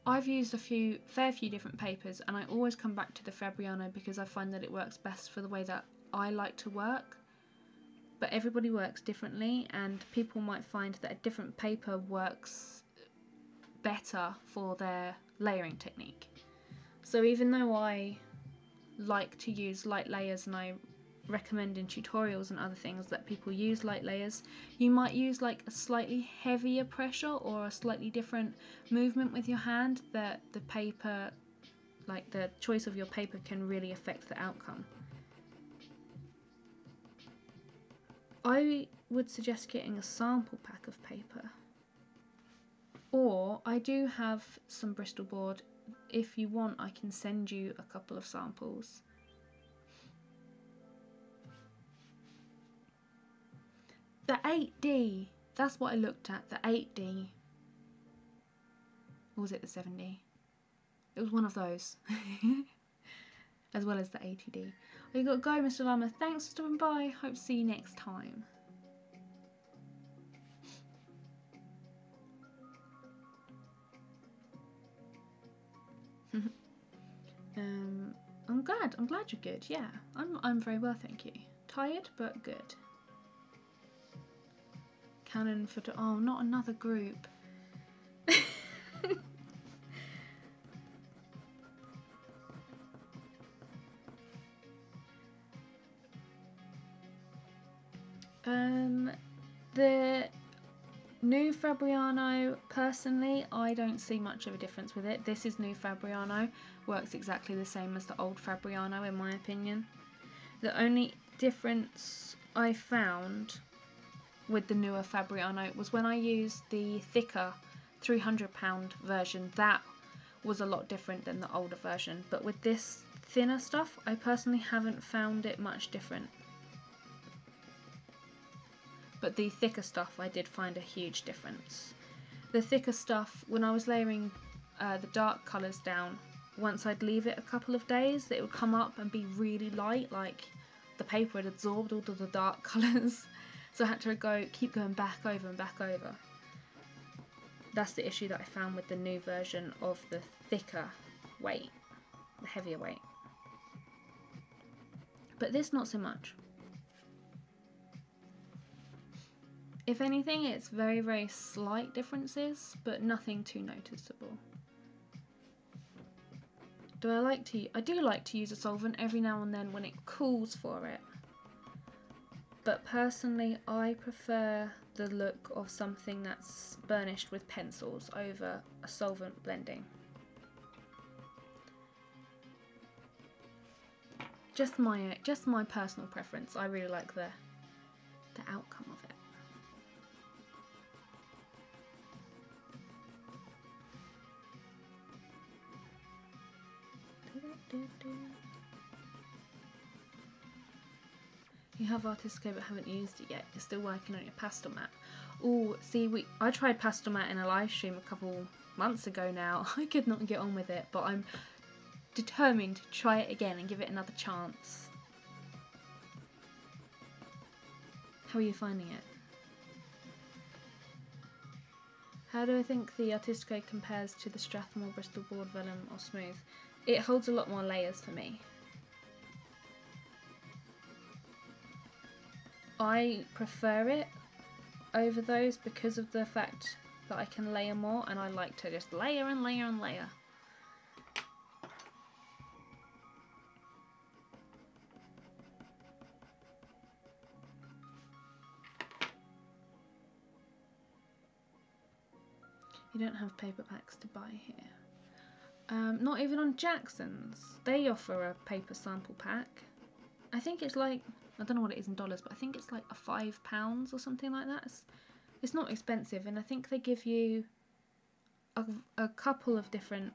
I've used fair few different papers, and I always come back to the Fabriano because I find that it works best for the way that I like to work. But everybody works differently, and people might find that a different paper works better for their layering technique. So even though I like to use light layers, and I recommend in tutorials and other things that people use light layers, you might use like a slightly heavier pressure or a slightly different movement with your hand, that the paper, like the choice of your paper, can really affect the outcome. I would suggest getting a sample pack of paper, or I do have some Bristol board. If you want, I can send you a couple of samples. The 8D, that's what I looked at, the 8D. Or was it the 7D? It was one of those. As well as the 80D. Oh, you got to go, Mr. Lama. Thanks for stopping by. Hope to see you next time. I'm glad you're good. Yeah, I'm very well, thank you. Tired, but good. Canon photo. Oh, not another group. The new Fabriano, personally, I don't see much of a difference with it. This is new Fabriano, works exactly the same as the old Fabriano in my opinion. The only difference I found with the newer Fabriano was when I used the thicker £300 version. That was a lot different than the older version, but with this thinner stuff, I personally haven't found it much different. But the thicker stuff, I did find a huge difference. The thicker stuff, when I was layering the dark colours down, once I'd leave it a couple of days, it would come up and be really light, like the paper had absorbed all of the dark colours. So I had to keep going back over and back over. That's the issue that I found with the new version of the thicker weight, the heavier weight. But this, not so much. If anything, it's very, very slight differences, but nothing too noticeable. I do like to use a solvent every now and then when it calls for it. But personally, I prefer the look of something that's burnished with pencils over a solvent blending. Just my personal preference. I really like the outcome of it. You have Artisco but haven't used it yet. You're still working on your pastel mat. Oh, see, I tried pastel mat in a live stream a couple months ago now. I could not get on with it, but I'm determined to try it again and give it another chance. How are you finding it? How do I think the Artisco compares to the Strathmore Bristol board, vellum or smooth? It holds a lot more layers for me. I prefer it over those because of the fact that I can layer more, and I like to just layer and layer and layer. You don't have paper packs to buy here. Not even on Jackson's. They offer a paper sample pack. I think it's like, I don't know what it is in dollars, but I think it's like £5 or something like that. It's not expensive, and I think they give you a couple of different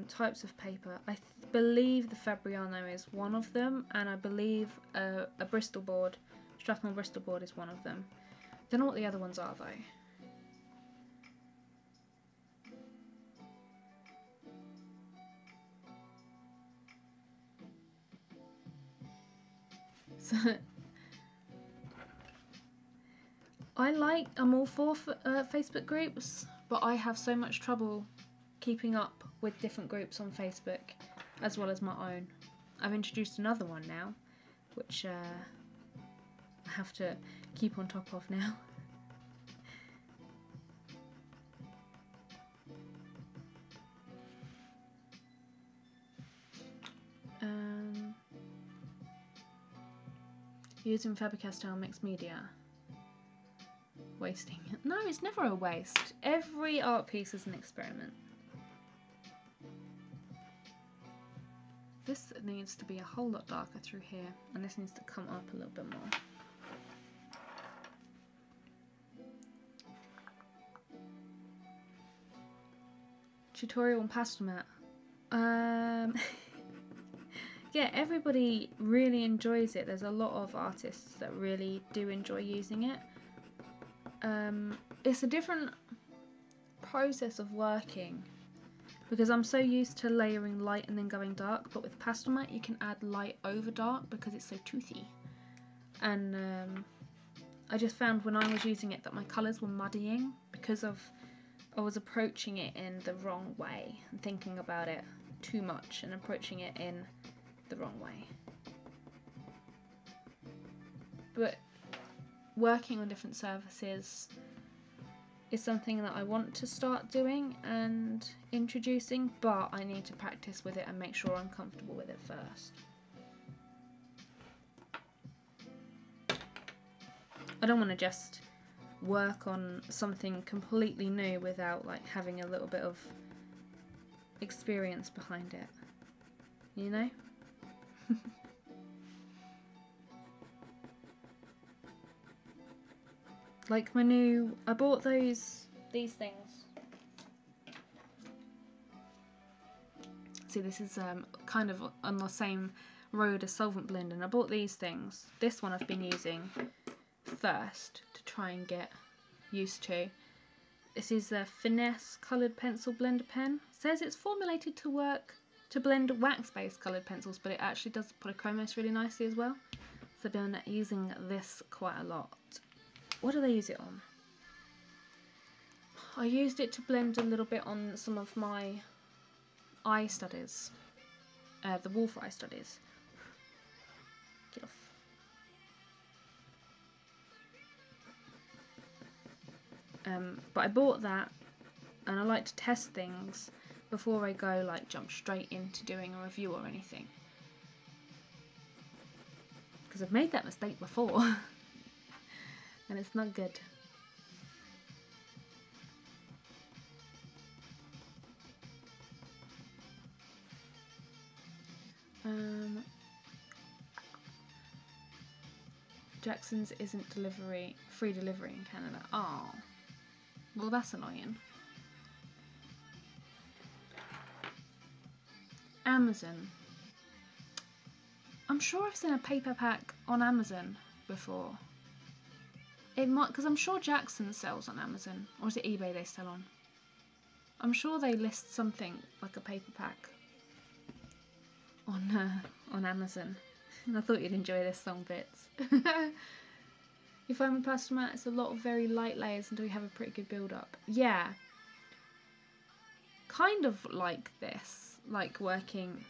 types of paper. I believe the Fabriano is one of them, and I believe a Bristol board, Strathmore Bristol board, is one of them. Don't know what the other ones are though. groups. I'm all for Facebook groups, but I have so much trouble keeping up with different groups on Facebook as well as my own. I've introduced another one now, which I have to keep on top of now. Using Faber-Castell mixed media. Wasting it. No, it's never a waste. Every art piece is an experiment. This needs to be a whole lot darker through here, and this needs to come up a little bit more. Tutorial on Pastelmat. Yeah, everybody really enjoys it. There's a lot of artists that really do enjoy using it. It's a different process of working because I'm so used to layering light and then going dark, but with Pastelmat you can add light over dark because it's so toothy. And I just found when I was using it that my colours were muddying because I was approaching it in the wrong way and thinking about it too much and approaching it in the wrong way. But working on different surfaces is something that I want to start doing and introducing, but I need to practice with it and make sure I'm comfortable with it first. I don't want to just work on something completely new without like having a little bit of experience behind it, you know? Like my new, I bought these things. See, this is kind of on the same road as solvent blend, and I bought these things. This one I've been using first to try and get used to. This is a Finesse coloured pencil blender pen. It says it's formulated to work to blend wax-based coloured pencils, but it actually does polychromos really nicely as well. So I've been using this quite a lot. What do they use it on? I used it to blend a little bit on some of my eye studies, the wolf eye studies. Get off. But I bought that, and I like to test things before I go like jump straight into doing a review or anything, because I've made that mistake before and it's not good. Jackson's isn't free delivery in Canada. Oh, well that's annoying. Amazon. I'm sure I've seen a paper pack on Amazon before. It might, because I'm sure Jackson sells on Amazon, or is it eBay they sell on? I'm sure they list something like a paper pack on Amazon. And I thought you'd enjoy this song bits. You find with Pastelmat, it's a lot of very light layers until you have a pretty good build up. Yeah. Kind of like this, like working.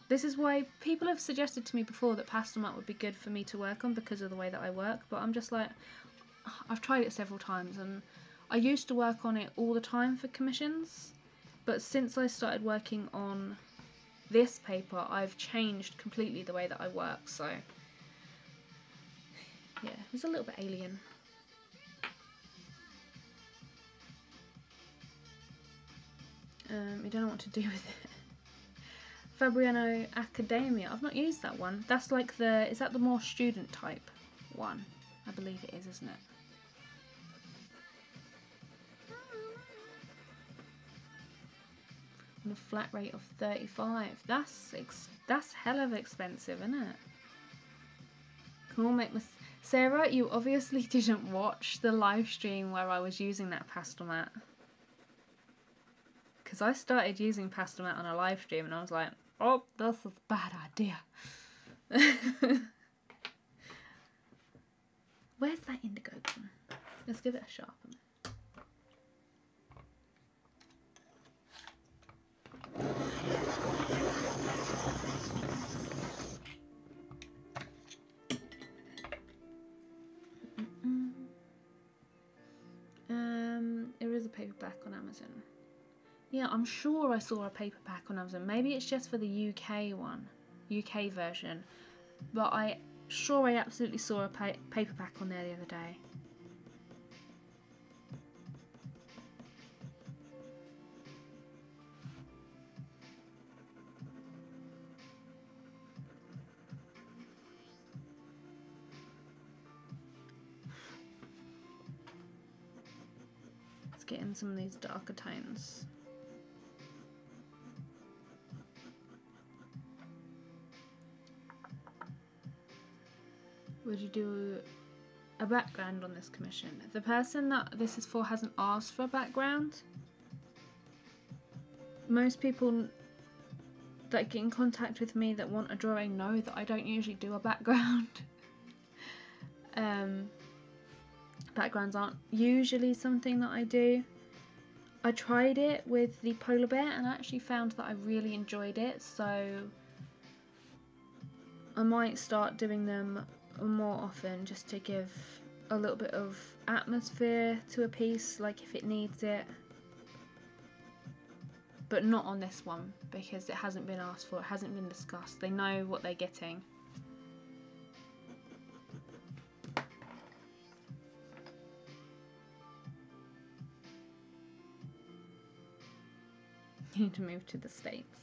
This is why people have suggested to me before that Pastelmat would be good for me to work on because of the way that I work, but I'm just like, I've tried it several times, and I used to work on it all the time for commissions, but since I started working on this paper, I've changed completely the way that I work, so yeah, it's a little bit alien. You don't know what to do with it. Fabriano Academia, I've not used that one. That's like is that the more student type one? I believe it is, isn't it? On a flat rate of 35. That's hell of expensive, isn't it? Can all make Sarah, you obviously didn't watch the live stream where I was using that Pastelmat. Because I started using Pastelmat on a live stream and I was like, oh, this is a bad idea. Where's that indigo gone? Let's give it a sharpen. There is a paperback on Amazon. Yeah, I'm sure I saw a paperback on Amazon. Maybe it's just for the UK one, UK version. But I absolutely saw a paperback on there the other day. Let's get in some of these darker tones. Would you do a background on this commission? The person that this is for hasn't asked for a background. Most people that get in contact with me that want a drawing know that I don't usually do a background. Backgrounds aren't usually something that I do. I tried it with the polar bear and I actually found that I really enjoyed it, so I might start doing them more often just to give a little bit of atmosphere to a piece, like if it needs it. But not on this one because it hasn't been asked for, it hasn't been discussed. They know what they're getting. You need to move to the States.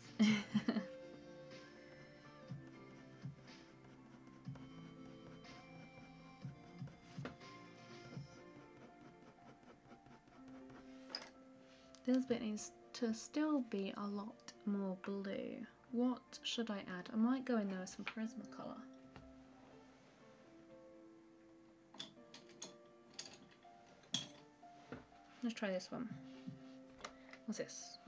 This bit needs to still be a lot more blue. What should I add? I might go in there with some Prismacolor. Let's try this one. What's this?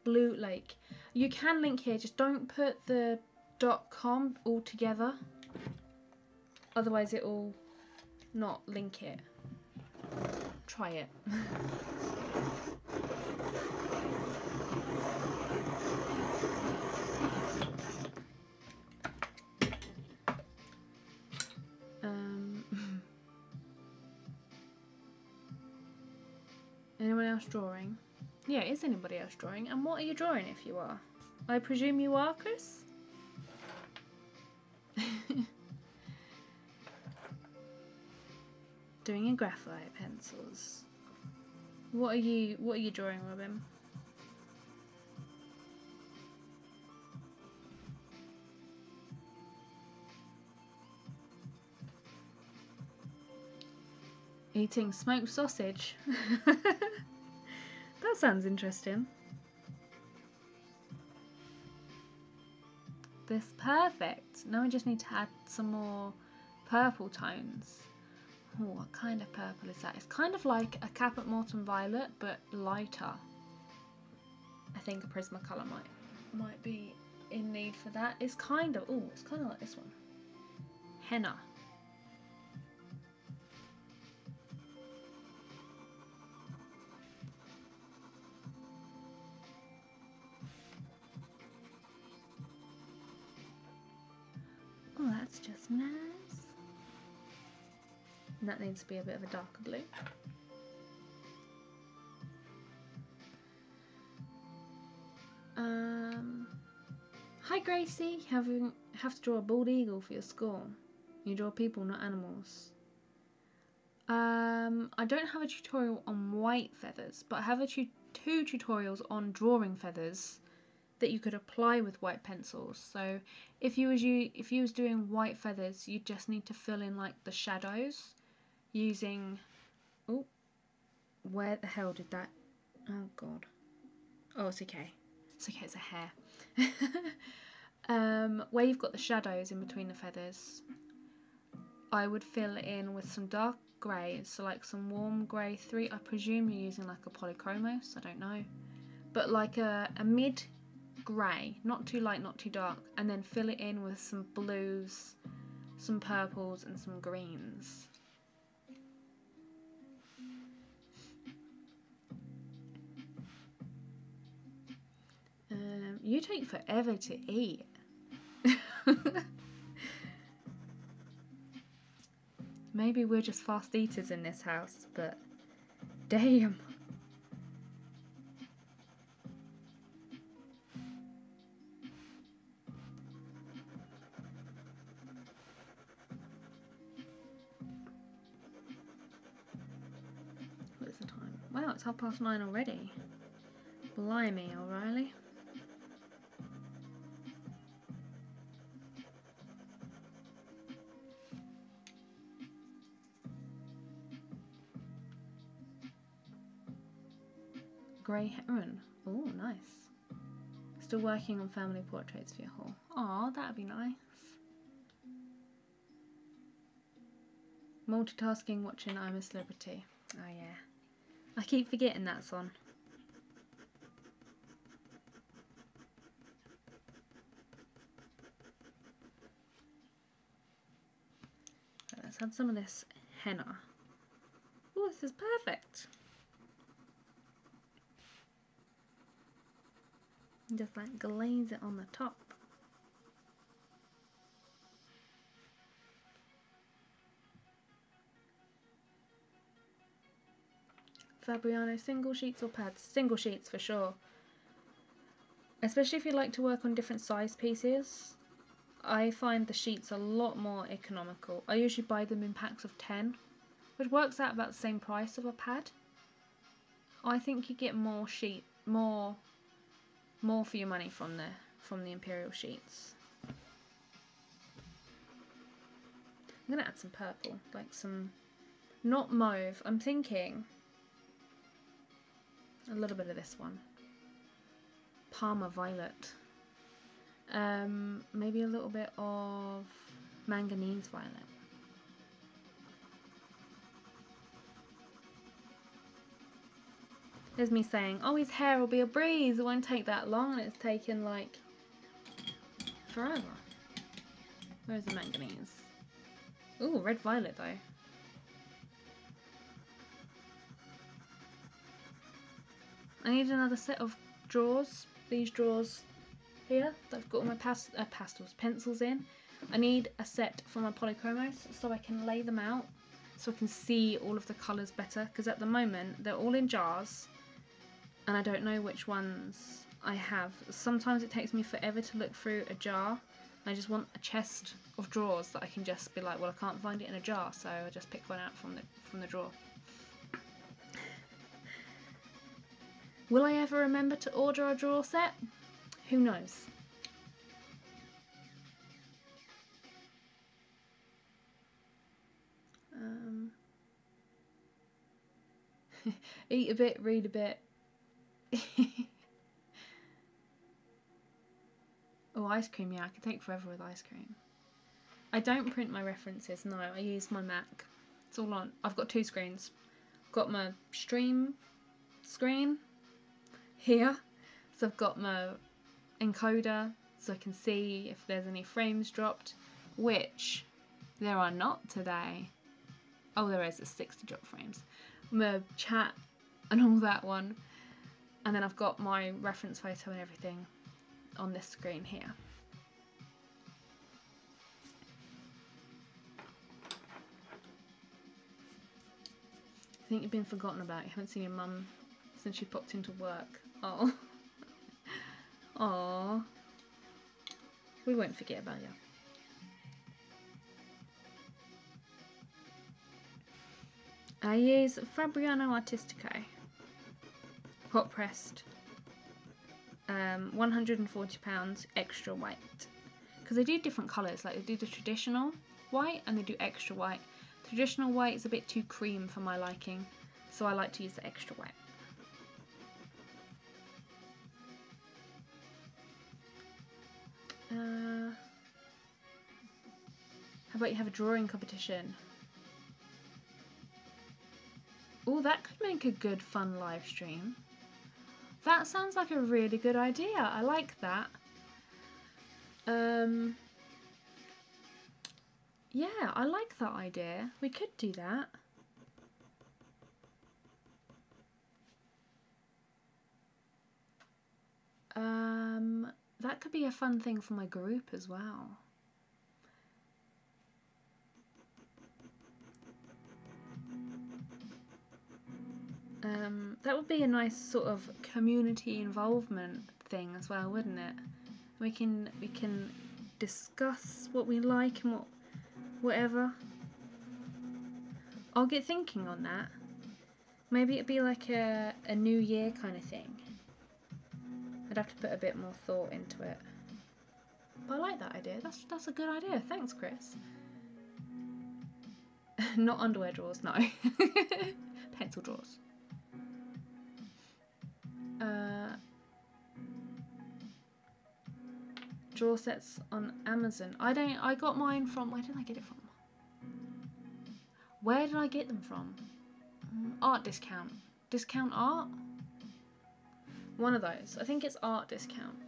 Blue Lake. You can link here, just don't put the .com all together. Otherwise it will not link it. Try it. Anyone else drawing? Yeah, is anybody else drawing? And what are you drawing if you are? I presume you are, Chris? Doing in graphite pencils. What are you drawing, Robin? Eating smoked sausage. That sounds interesting. This perfect. Now we just need to add some more purple tones. Oh, what kind of purple is that? It's kind of like a Caput Mortuum Violet, but lighter. I think a Prismacolor might be in need for that. It's kind of like this one. Henna. Oh, that's just nice. And that needs to be a bit of a darker blue. Hi Gracie, have to draw a bald eagle for your score. You draw people, not animals. I don't have a tutorial on white feathers, but I have two tutorials on drawing feathers that you could apply with white pencils. So if you was doing white feathers, you just need to fill in like the shadows using, oh, where the hell did that, oh god, oh it's okay, it's a hair. Where you've got the shadows in between the feathers, I would fill it in with some dark grey, so like some warm grey 3, I presume you're using like a polychromos, I don't know, but like a mid grey, not too light, not too dark, and then fill it in with some blues, some purples and some greens. You take forever to eat. Maybe we're just fast eaters in this house, but damn. What is the time? Wow, it's 9:30 already. Blimey, O'Reilly. Grey heron. Oh, nice. Still working on family portraits for your haul. Aw, that'd be nice. Multitasking, watching I'm a Celebrity. Oh yeah. I keep forgetting that's on. Let's add some of this henna. Oh, this is perfect. And just like glaze it on the top. Fabriano, single sheets or pads? Single sheets for sure. Especially if you like to work on different size pieces. I find the sheets a lot more economical. I usually buy them in packs of 10, which works out about the same price of a pad. I think you get more for your money from the Imperial sheets. I'm gonna add some purple, like some, not mauve. I'm thinking a little bit of this one, Parma Violet. Maybe a little bit of Manganese Violet. There's me saying, oh, his hair will be a breeze, it won't take that long, and it's taken like forever. Where's the manganese? Ooh, red violet though. I need another set of drawers. These drawers here that I've got all my pencils in. I need a set for my polychromos so I can lay them out, so I can see all of the colours better, because at the moment they're all in jars and I don't know which ones I have. Sometimes it takes me forever to look through a jar. I just want a chest of drawers that I can just be like, well, I can't find it in a jar, so I just pick one out from the drawer. Will I ever remember to order a drawer set? Who knows? Eat a bit, read a bit. Oh, ice cream, yeah, I could take forever with ice cream. I don't print my references, no, I use my Mac. It's all on. I've got two screens. I've got my stream screen here, so I've got my encoder so I can see if there's any frames dropped, which there are not today. Oh, there is, it's 60 drop frames. My chat and all that one, and then I've got my reference photo and everything on this screen here. I think you've been forgotten about. You haven't seen your mum since she popped into work. Oh. Aww. We won't forget about you. I use Fabriano Artistico. Hot pressed. £140 extra white. Because they do different colours. Like they do the traditional white and they do extra white. Traditional white is a bit too cream for my liking, so I like to use the extra white. How about you have a drawing competition? Oh, that could make a good fun live stream. That sounds like a really good idea. I like that. Yeah, I like that idea. We could do that. that could be a fun thing for my group as well. That would be a nice sort of community involvement thing as well, wouldn't it? We can discuss what we like and whatever. I'll get thinking on that. Maybe it'd be like a New Year kind of thing. I'd have to put a bit more thought into it. But I like that idea. That's a good idea. Thanks, Chris. Not underwear drawers, no. Pencil drawers. Drawer sets on Amazon. I got mine from, where did I get it from? Where did I get them from? Art Discount. Discount Art? One of those. I think it's Art Discount.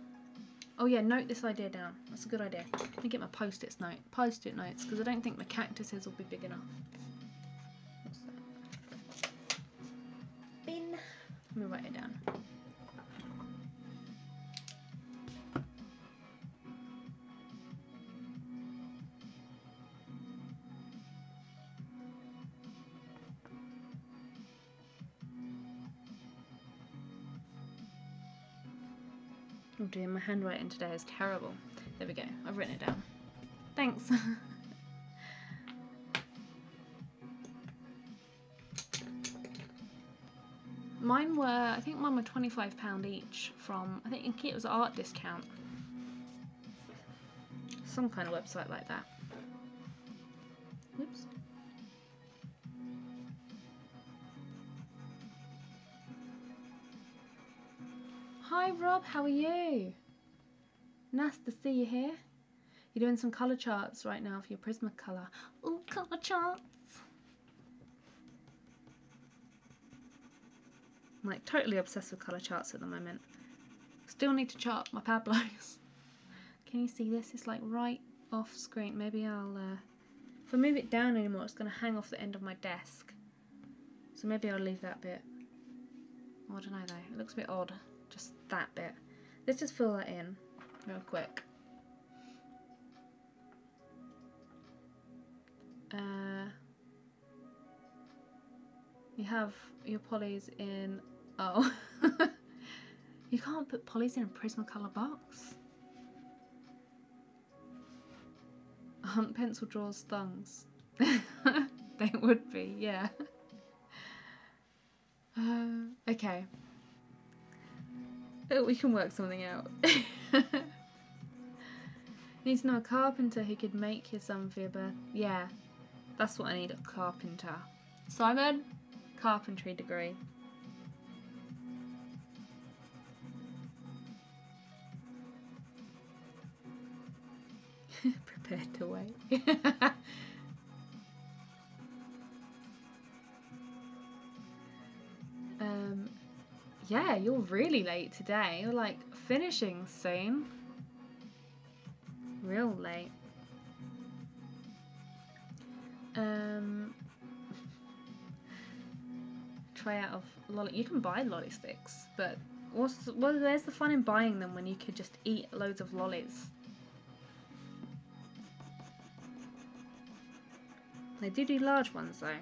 Oh yeah, note this idea down. That's a good idea. Let me get my post-it notes, because I don't think the cactuses will be big enough. What's that? Bin. Let me write it down. Oh dear, my handwriting today is terrible. There we go, I've written it down. Thanks. I think mine were £25 each from, I think it was Art Discount. Some kind of website like that. Whoops. Hi Rob, how are you? Nice to see you here. You're doing some colour charts right now for your Prismacolor. Ooh, colour charts! I'm like totally obsessed with colour charts at the moment. Still need to chart my Pablos. Can you see this? It's like right off screen. Maybe I'll, if I move it down anymore, it's going to hang off the end of my desk. So maybe I'll leave that bit. Oh, I don't know though. It looks a bit odd. Just that bit. Let's just fill that in real quick. You have your polys in... Oh. You can't put polys in a Prismacolor box. Aren't pencil drawers thongs? They would be, yeah. Okay. Oh, we can work something out. Need to know a carpenter who could make you some for your birth. Yeah, that's what I need, a carpenter. Simon, carpentry degree. Prepared to wait. Yeah, you're really late today. You're like finishing soon. Real late. Try out of lolly. You can buy lolly sticks, but where's the fun in buying them when you could just eat loads of lollies? They do large ones though.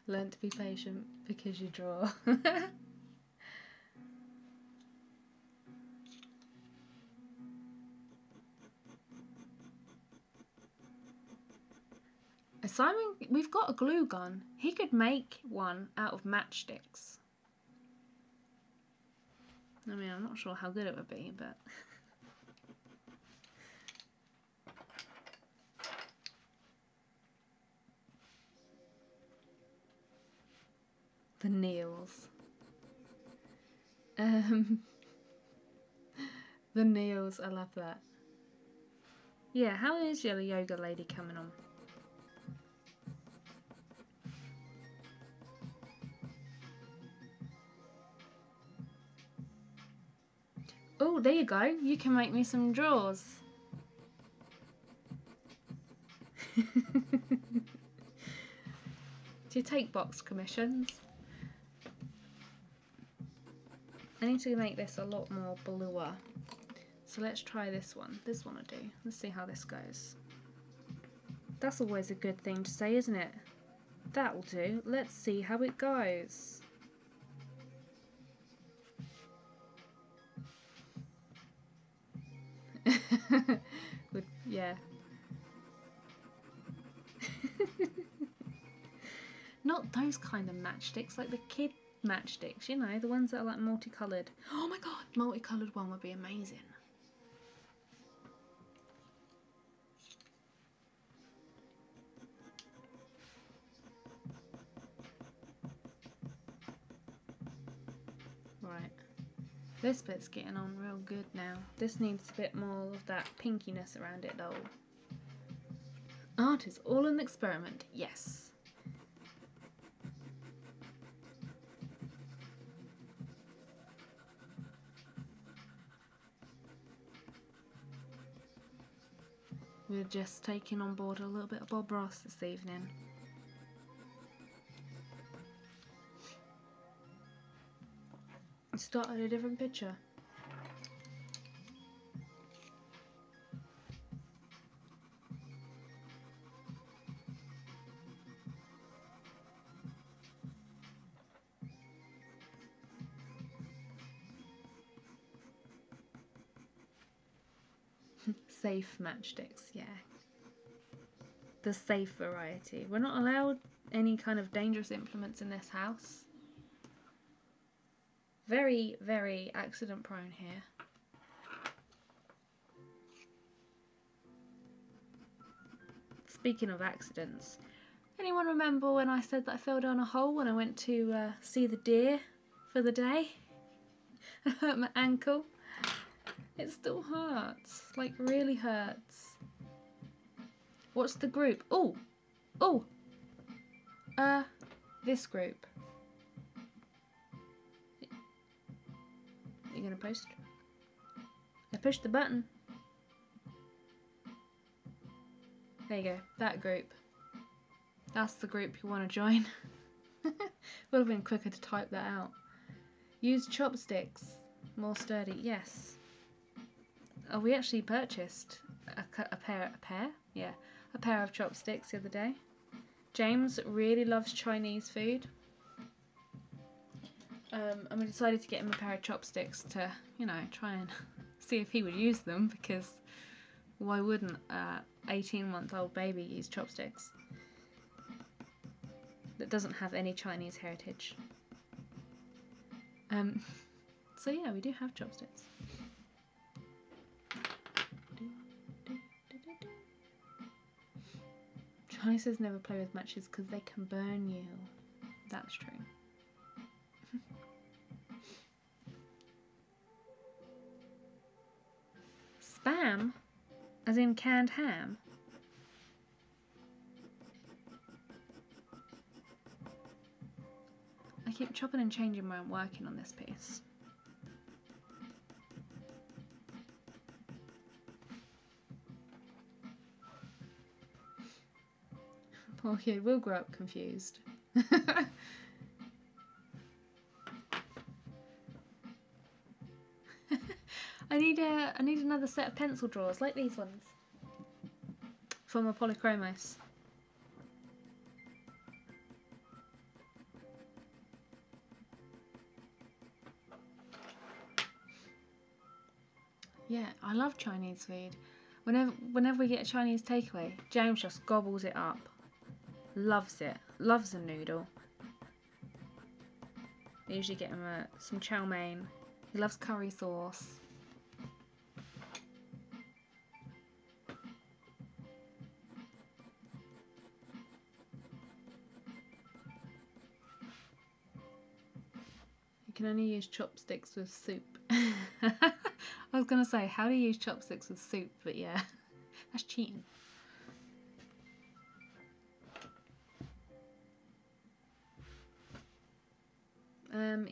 Learn to be patient because you draw. Simon, we've got a glue gun. He could make one out of matchsticks. I mean, I'm not sure how good it would be, but... The nails. The nails, I love that. Yeah, how is your yoga lady coming on? Oh, there you go. You can make me some drawers. Do you take box commissions? I need to make this a lot more bluer. So let's try this one. This one I do. Let's see how this goes. That's always a good thing to say, isn't it? That'll do. Let's see how it goes. Yeah. Not those kind of matchsticks, like the kid matchsticks, you know, the ones that are like multicoloured. Oh my god, multicoloured one would be amazing. Right. This bit's getting on real good now. This needs a bit more of that pinkiness around it though. Art is all an experiment, yes. We're just taking on board a little bit of Bob Ross this evening. Started a different picture. Safe matchsticks, yeah. The safe variety. We're not allowed any kind of dangerous implements in this house. Very, very accident prone here. Speaking of accidents, anyone remember when I said that I fell down a hole when I went to see the deer for the day? I hurt my ankle. It still hurts, like really hurts. What's the group? Oh, oh, this group. Are you gonna post? I pushed the button. There you go, that group. That's the group you want to join. Would have been quicker to type that out. Use chopsticks, more sturdy. Yes. Oh, we actually purchased a pair. Yeah, a pair of chopsticks the other day. James really loves Chinese food. And we decided to get him a pair of chopsticks to, you know, try and see if he would use them, because why wouldn't a 18-month-old baby use chopsticks that doesn't have any Chinese heritage? So yeah, we do have chopsticks. Chinese never play with matches because they can burn you. That's true. Spam? As in canned ham? I keep chopping and changing when I'm working on this piece. Poor kid will grow up confused. I need another set of pencil drawers like these ones for my polychromos. Yeah, I love Chinese food. Whenever we get a Chinese takeaway, James just gobbles it up. Loves it. Loves a noodle. I usually get him some chow mein. He loves curry sauce. You can only use chopsticks with soup. I was going to say, how do you use chopsticks with soup? But yeah, that's cheating.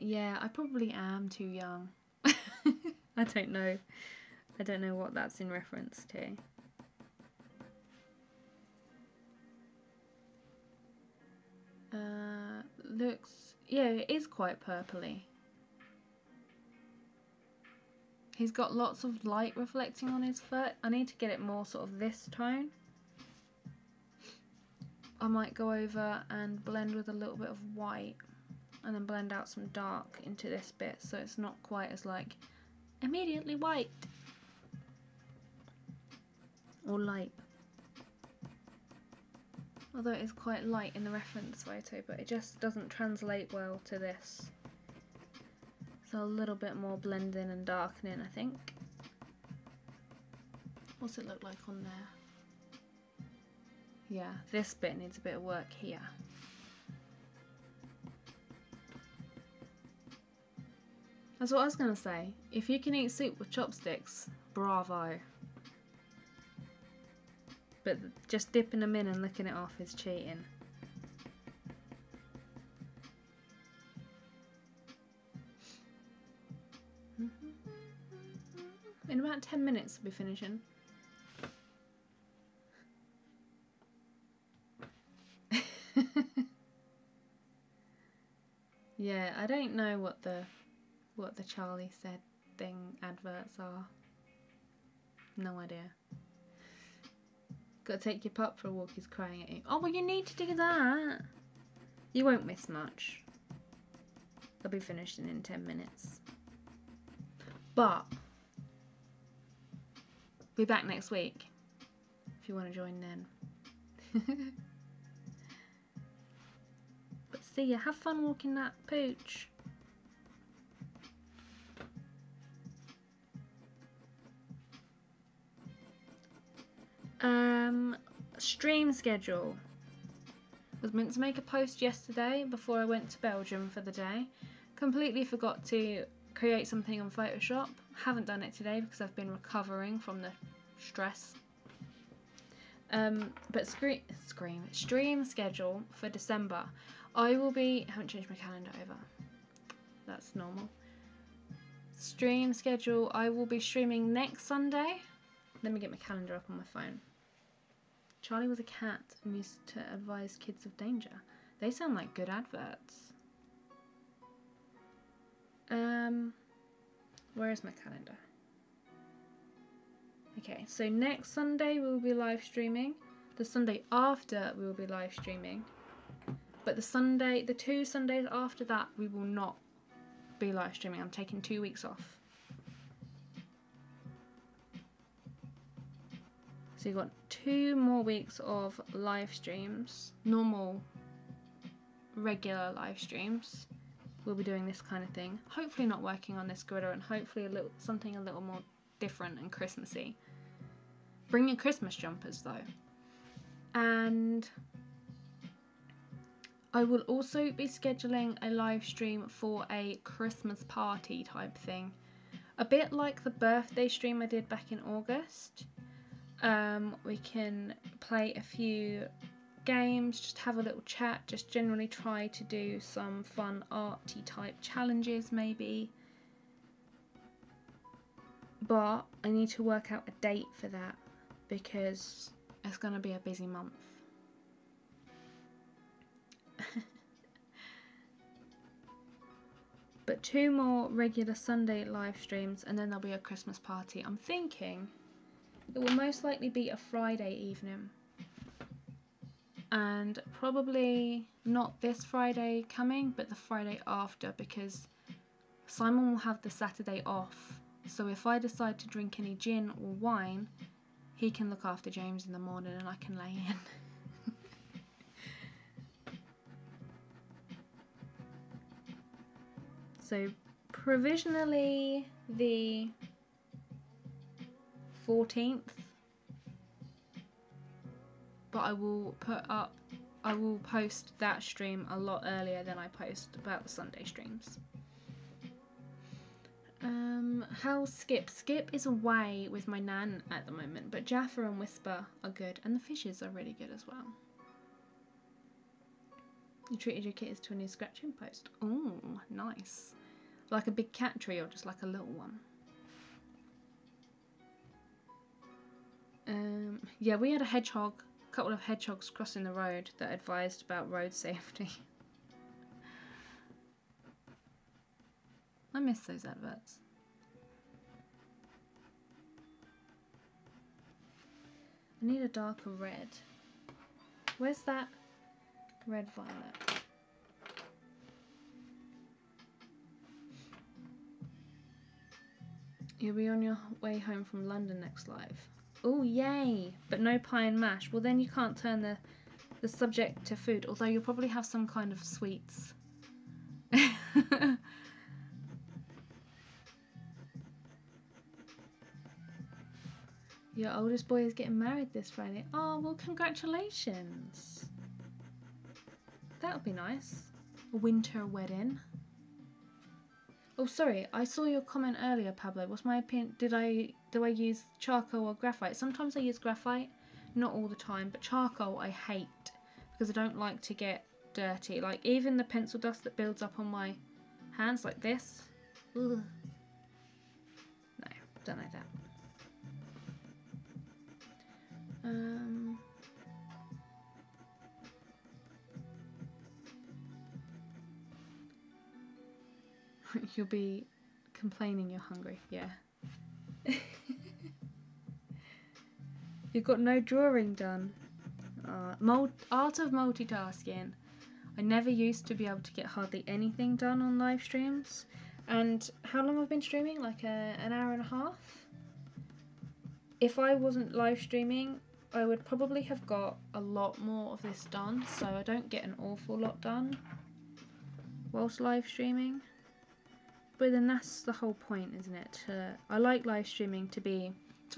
Yeah, I probably am too young. I don't know. I don't know what that's in reference to. Looks, yeah, it is quite purpley. He's got lots of light reflecting on his foot. I need to get it more sort of this tone. I might go over and blend with a little bit of white and then blend out some dark into this bit so it's not quite as like immediately white or light. Although it is quite light in the reference photo, but it just doesn't translate well to this. So a little bit more blending and darkening, I think. What's it look like on there? Yeah, this bit needs a bit of work here. That's what I was going to say. If you can eat soup with chopsticks, bravo. But just dipping them in and licking it off is cheating. In about 10 minutes we'll be finishing. Yeah, I don't know what the Charlie said thing adverts are. No idea. Gotta take your pup for a walk, he's crying at you. Oh, well, you need to do that. You won't miss much. I'll be finishing in 10 minutes. But be back next week if you want to join then. But see ya, have fun walking that pooch. Stream schedule. Was meant to make a post yesterday before I went to Belgium for the day. Completely forgot to create something on Photoshop. Haven't done it today because I've been recovering from the stress. But stream schedule for December. I will be, I haven't changed my calendar over. That's normal. Stream schedule, I will be streaming next Sunday. Let me get my calendar up on my phone. Charlie was a cat and used to advise kids of danger. They sound like good adverts. Where is my calendar? Okay, so next Sunday we will be live streaming. The Sunday after we will be live streaming. But the 2 Sundays after that we will not be live streaming. I'm taking 2 weeks off. So you've got 2 more weeks of live streams, normal, regular live streams. We'll be doing this kind of thing. Hopefully not working on this griddle, and hopefully something a little more different and Christmassy. Bring your Christmas jumpers though. And I will also be scheduling a live stream for a Christmas party type thing. A bit like the birthday stream I did back in August. We can play a few games, just have a little chat, just generally try to do some fun arty type challenges maybe. But I need to work out a date for that because it's going to be a busy month. But 2 more regular Sunday live streams and then there'll be a Christmas party. I'm thinking it will most likely be a Friday evening. And probably not this Friday coming, but the Friday after, because Simon will have the Saturday off. So if I decide to drink any gin or wine, he can look after James in the morning and I can lay in. So provisionally the 14th, but I will post that stream a lot earlier than I post about the Sunday streams. How's Skip? Skip is away with my nan at the moment, but Jaffa and Whisper are good, and the fishes are really good as well. You treated your kittens to a new scratching post. Oh, nice. Like a big cat tree or just like a little one? Yeah, we had a couple of hedgehogs crossing the road that advised about road safety. I miss those adverts. I need a darker red. Where's that red violet? You'll be on your way home from London next live. Oh, yay! But no pie and mash. Well, then you can't turn the subject to food, although you'll probably have some kind of sweets. Your oldest boy is getting married this Friday. Oh, well, congratulations. That would be nice. A winter wedding. Oh, sorry, I saw your comment earlier, Pablo. What's my opinion? Do I use charcoal or graphite? Sometimes I use graphite, not all the time, but charcoal I hate because I don't like to get dirty. Like even the pencil dust that builds up on my hands like this. Ugh. No, don't like that. You'll be complaining you're hungry, yeah. You've got no drawing done. Art of multitasking. I never used to be able to get hardly anything done on live streams. And how long I've been streaming? Like an hour and a half? If I wasn't live streaming, I would probably have got a lot more of this done. So I don't get an awful lot done whilst live streaming. But then that's the whole point, isn't it? I like live streaming to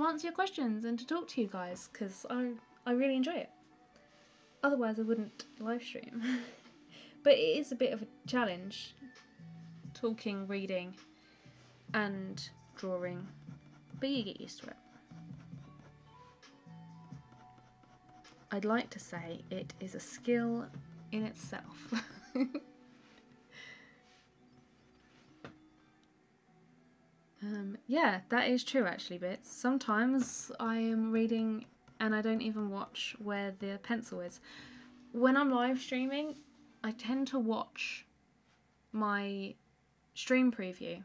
answer your questions and to talk to you guys, because I really enjoy it. Otherwise I wouldn't live stream. But it is a bit of a challenge, talking, reading and drawing, but you get used to it. I'd like to say it is a skill in itself. Yeah, that is true actually, Bits. Sometimes I am reading and I don't even watch where the pencil is. When I'm live streaming, I tend to watch my stream preview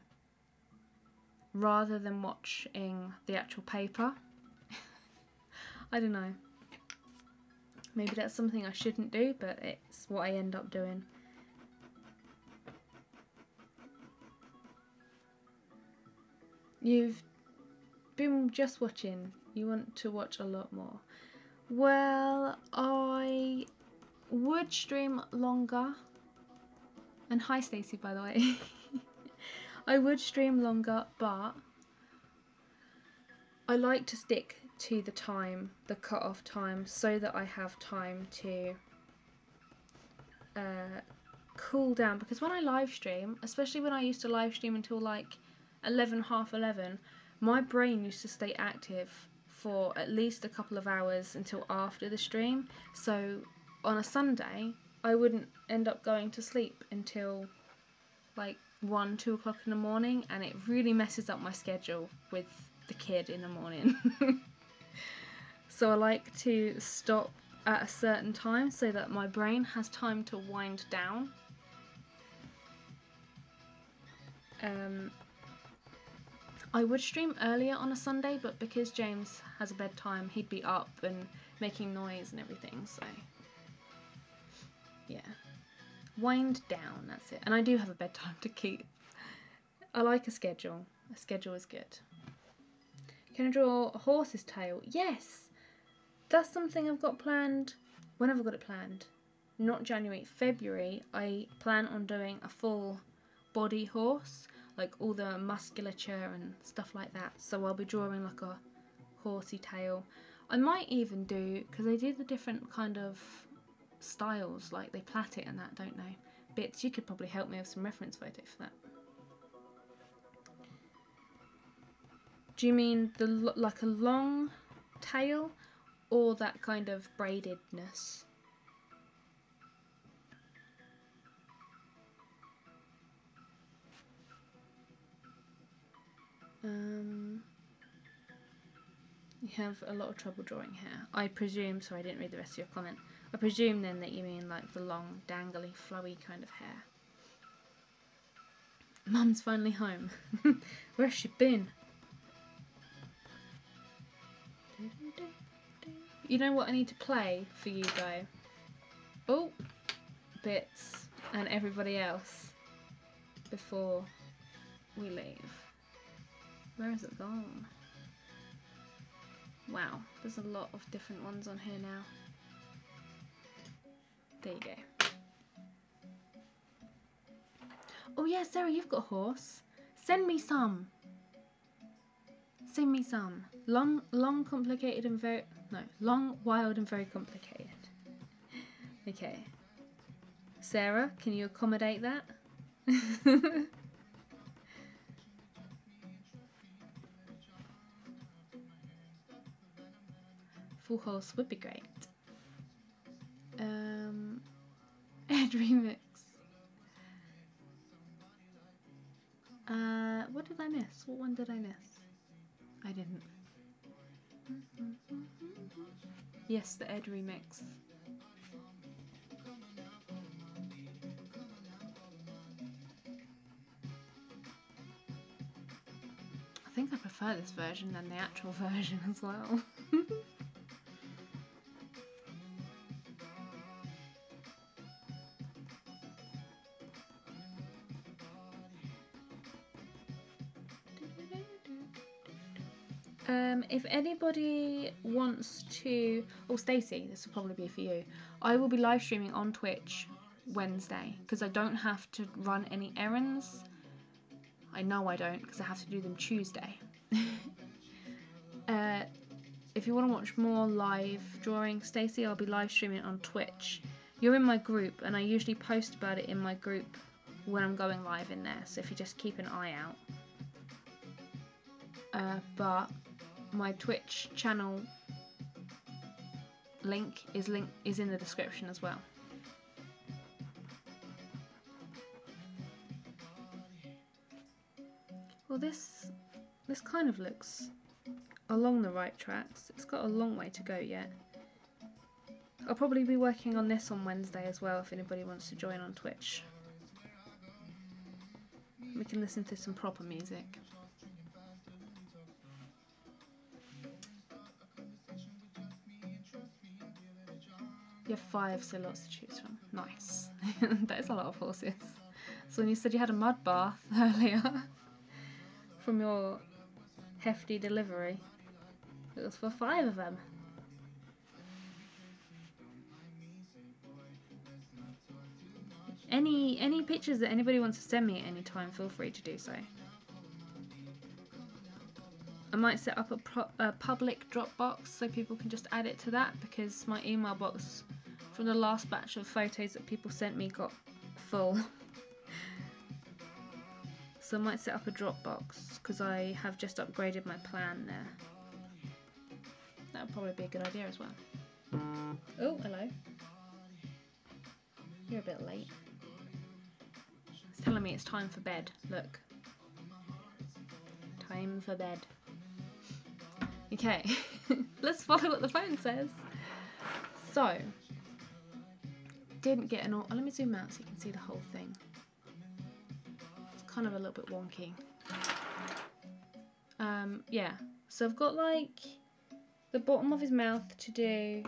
rather than watching the actual paper. I don't know. Maybe that's something I shouldn't do, but it's what I end up doing. You've been just watching. You want to watch a lot more. Well, I would stream longer. And hi Stacey, by the way. I would stream longer, but I like to stick to the time, the cut-off time, so that I have time to cool down. Because when I live stream, especially when I used to live stream until like 11, half 11, my brain used to stay active for at least a couple of hours until after the stream. So on a Sunday, I wouldn't end up going to sleep until like 1, 2 o'clock in the morning, and it really messes up my schedule with the kid in the morning. So I like to stop at a certain time so that my brain has time to wind down. I would stream earlier on a Sunday, but because James has a bedtime, he'd be up and making noise and everything, so yeah. Wind down, that's it. And I do have a bedtime to keep. I like a schedule. A schedule is good. Can I draw a horse's tail? Yes! That's something I've got planned. When have I got it planned? Not January, February. I plan on doing a full body horse, like all the musculature and stuff like that. So I'll be drawing like a horsey tail. I might even do, because they do the different kind of styles, like they plait it and that, don't they? Bits, you could probably help me with some reference photo for that. Do you mean the like a long tail, or that kind of braidedness? You have a lot of trouble drawing hair. I presume, sorry I didn't read the rest of your comment. I presume then that you mean like the long, dangly, flowy kind of hair. Mum's finally home. Where's she been? You know what I need to play for you though? Oh, Bits and everybody else before we leave. Where has it gone? Wow, there's a lot of different ones on here now. There you go. Oh yeah, Sarah, you've got a horse. Send me some. Send me some. Long, complicated and very... No, long, wild and very complicated. Okay. Sarah, can you accommodate that? Full horse would be great. Ed remix. What did I miss? What one did I miss? I didn't. Yes, the Ed remix. I think I prefer this version than the actual version as well. If anybody wants to... Oh, Stacey, this will probably be for you. I will be live streaming on Twitch Wednesday because I don't have to run any errands. I know I don't because I have to do them Tuesday. If you want to watch more live drawing, Stacey, I'll be live streaming on Twitch. You're in my group and I usually post about it in my group when I'm going live in there. So if you just keep an eye out. But my Twitch channel link is in the description as well. Well, this kind of looks along the right tracks. It's got a long way to go yet. I'll probably be working on this on Wednesday as well if anybody wants to join on Twitch. We can listen to some proper music. You have 5, so lots to choose from. Nice. That is a lot of horses. So when you said you had a mud bath earlier from your hefty delivery, it was for 5 of them. Any pictures that anybody wants to send me at any time, feel free to do so. I might set up a public Dropbox so people can just add it to that because my email box from the last batch of photos that people sent me got full. So I might set up a Dropbox because I have just upgraded my plan there. That would probably be a good idea as well. Oh, hello. You're a bit late. It's telling me it's time for bed. Look. Time for bed. Okay, let's follow what the phone says. So, didn't get an all. Oh, let me zoom out so you can see the whole thing. It's kind of a little bit wonky. Yeah, so I've got like the bottom of his mouth to do.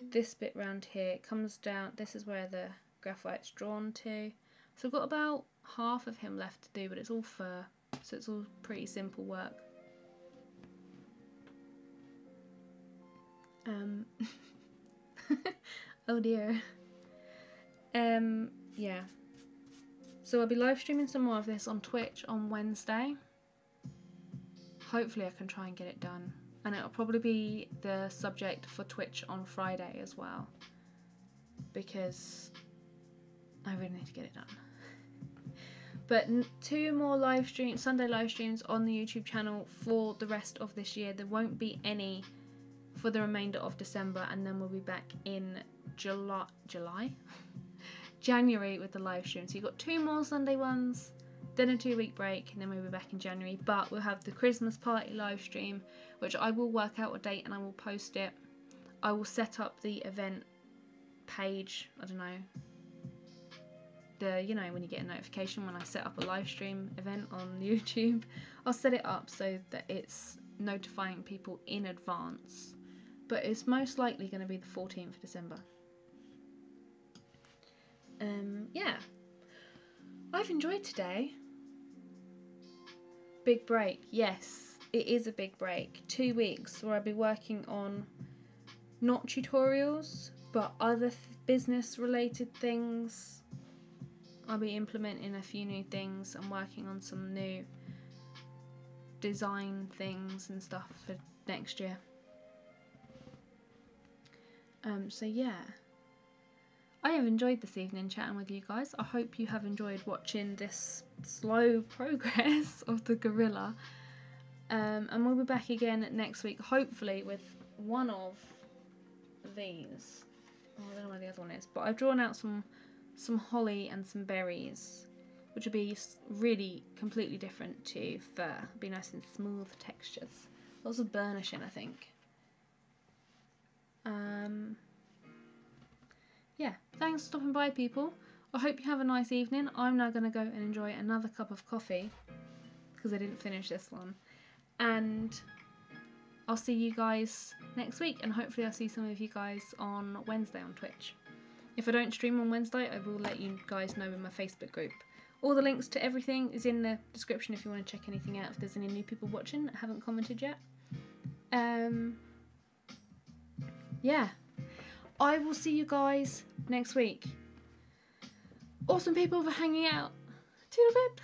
This bit round here, it comes down. This is where the graphite's drawn to. So I've got about half of him left to do, but it's all fur, so it's all pretty simple work. Oh dear. Yeah. So I'll be live streaming some more of this on Twitch on Wednesday. Hopefully I can try and get it done. And it'll probably be the subject for Twitch on Friday as well. Because I really need to get it done. But 2 more live streams, Sunday live streams on the YouTube channel for the rest of this year. There won't be any for the remainder of December, and then we'll be back in January with the live stream. So you've got 2 more Sunday ones, then a 2-week break, and then we'll be back in January. But we'll have the Christmas party live stream, which I will work out a date and I will post it. I will set up the event page, I don't know, you know, when you get a notification when I set up a live stream event on YouTube, I'll set it up so that it's notifying people in advance, but it's most likely going to be the 14th of December. Yeah, I've enjoyed today. Big break, yes, it is a big break. 2 weeks where I'll be working on not tutorials but other business related things. I'll be implementing a few new things and working on some new design things and stuff for next year. So yeah, I have enjoyed this evening chatting with you guys. I hope you have enjoyed watching this slow progress of the gorilla. And we'll be back again next week, hopefully with one of these. Oh, I don't know where the other one is, but I've drawn out some holly and some berries, which will be really completely different to fur. It'll be nice and smooth textures. Lots of burnishing, I think. Yeah, thanks for stopping by, people. I hope you have a nice evening. I'm now going to go and enjoy another cup of coffee because I didn't finish this one. And I'll see you guys next week, and hopefully I'll see some of you guys on Wednesday on Twitch. If I don't stream on Wednesday, I will let you guys know in my Facebook group. All the links to everything is in the description if you want to check anything out, if there's any new people watching that haven't commented yet. Yeah, I will see you guys next week. Awesome people for hanging out. Toodle pip.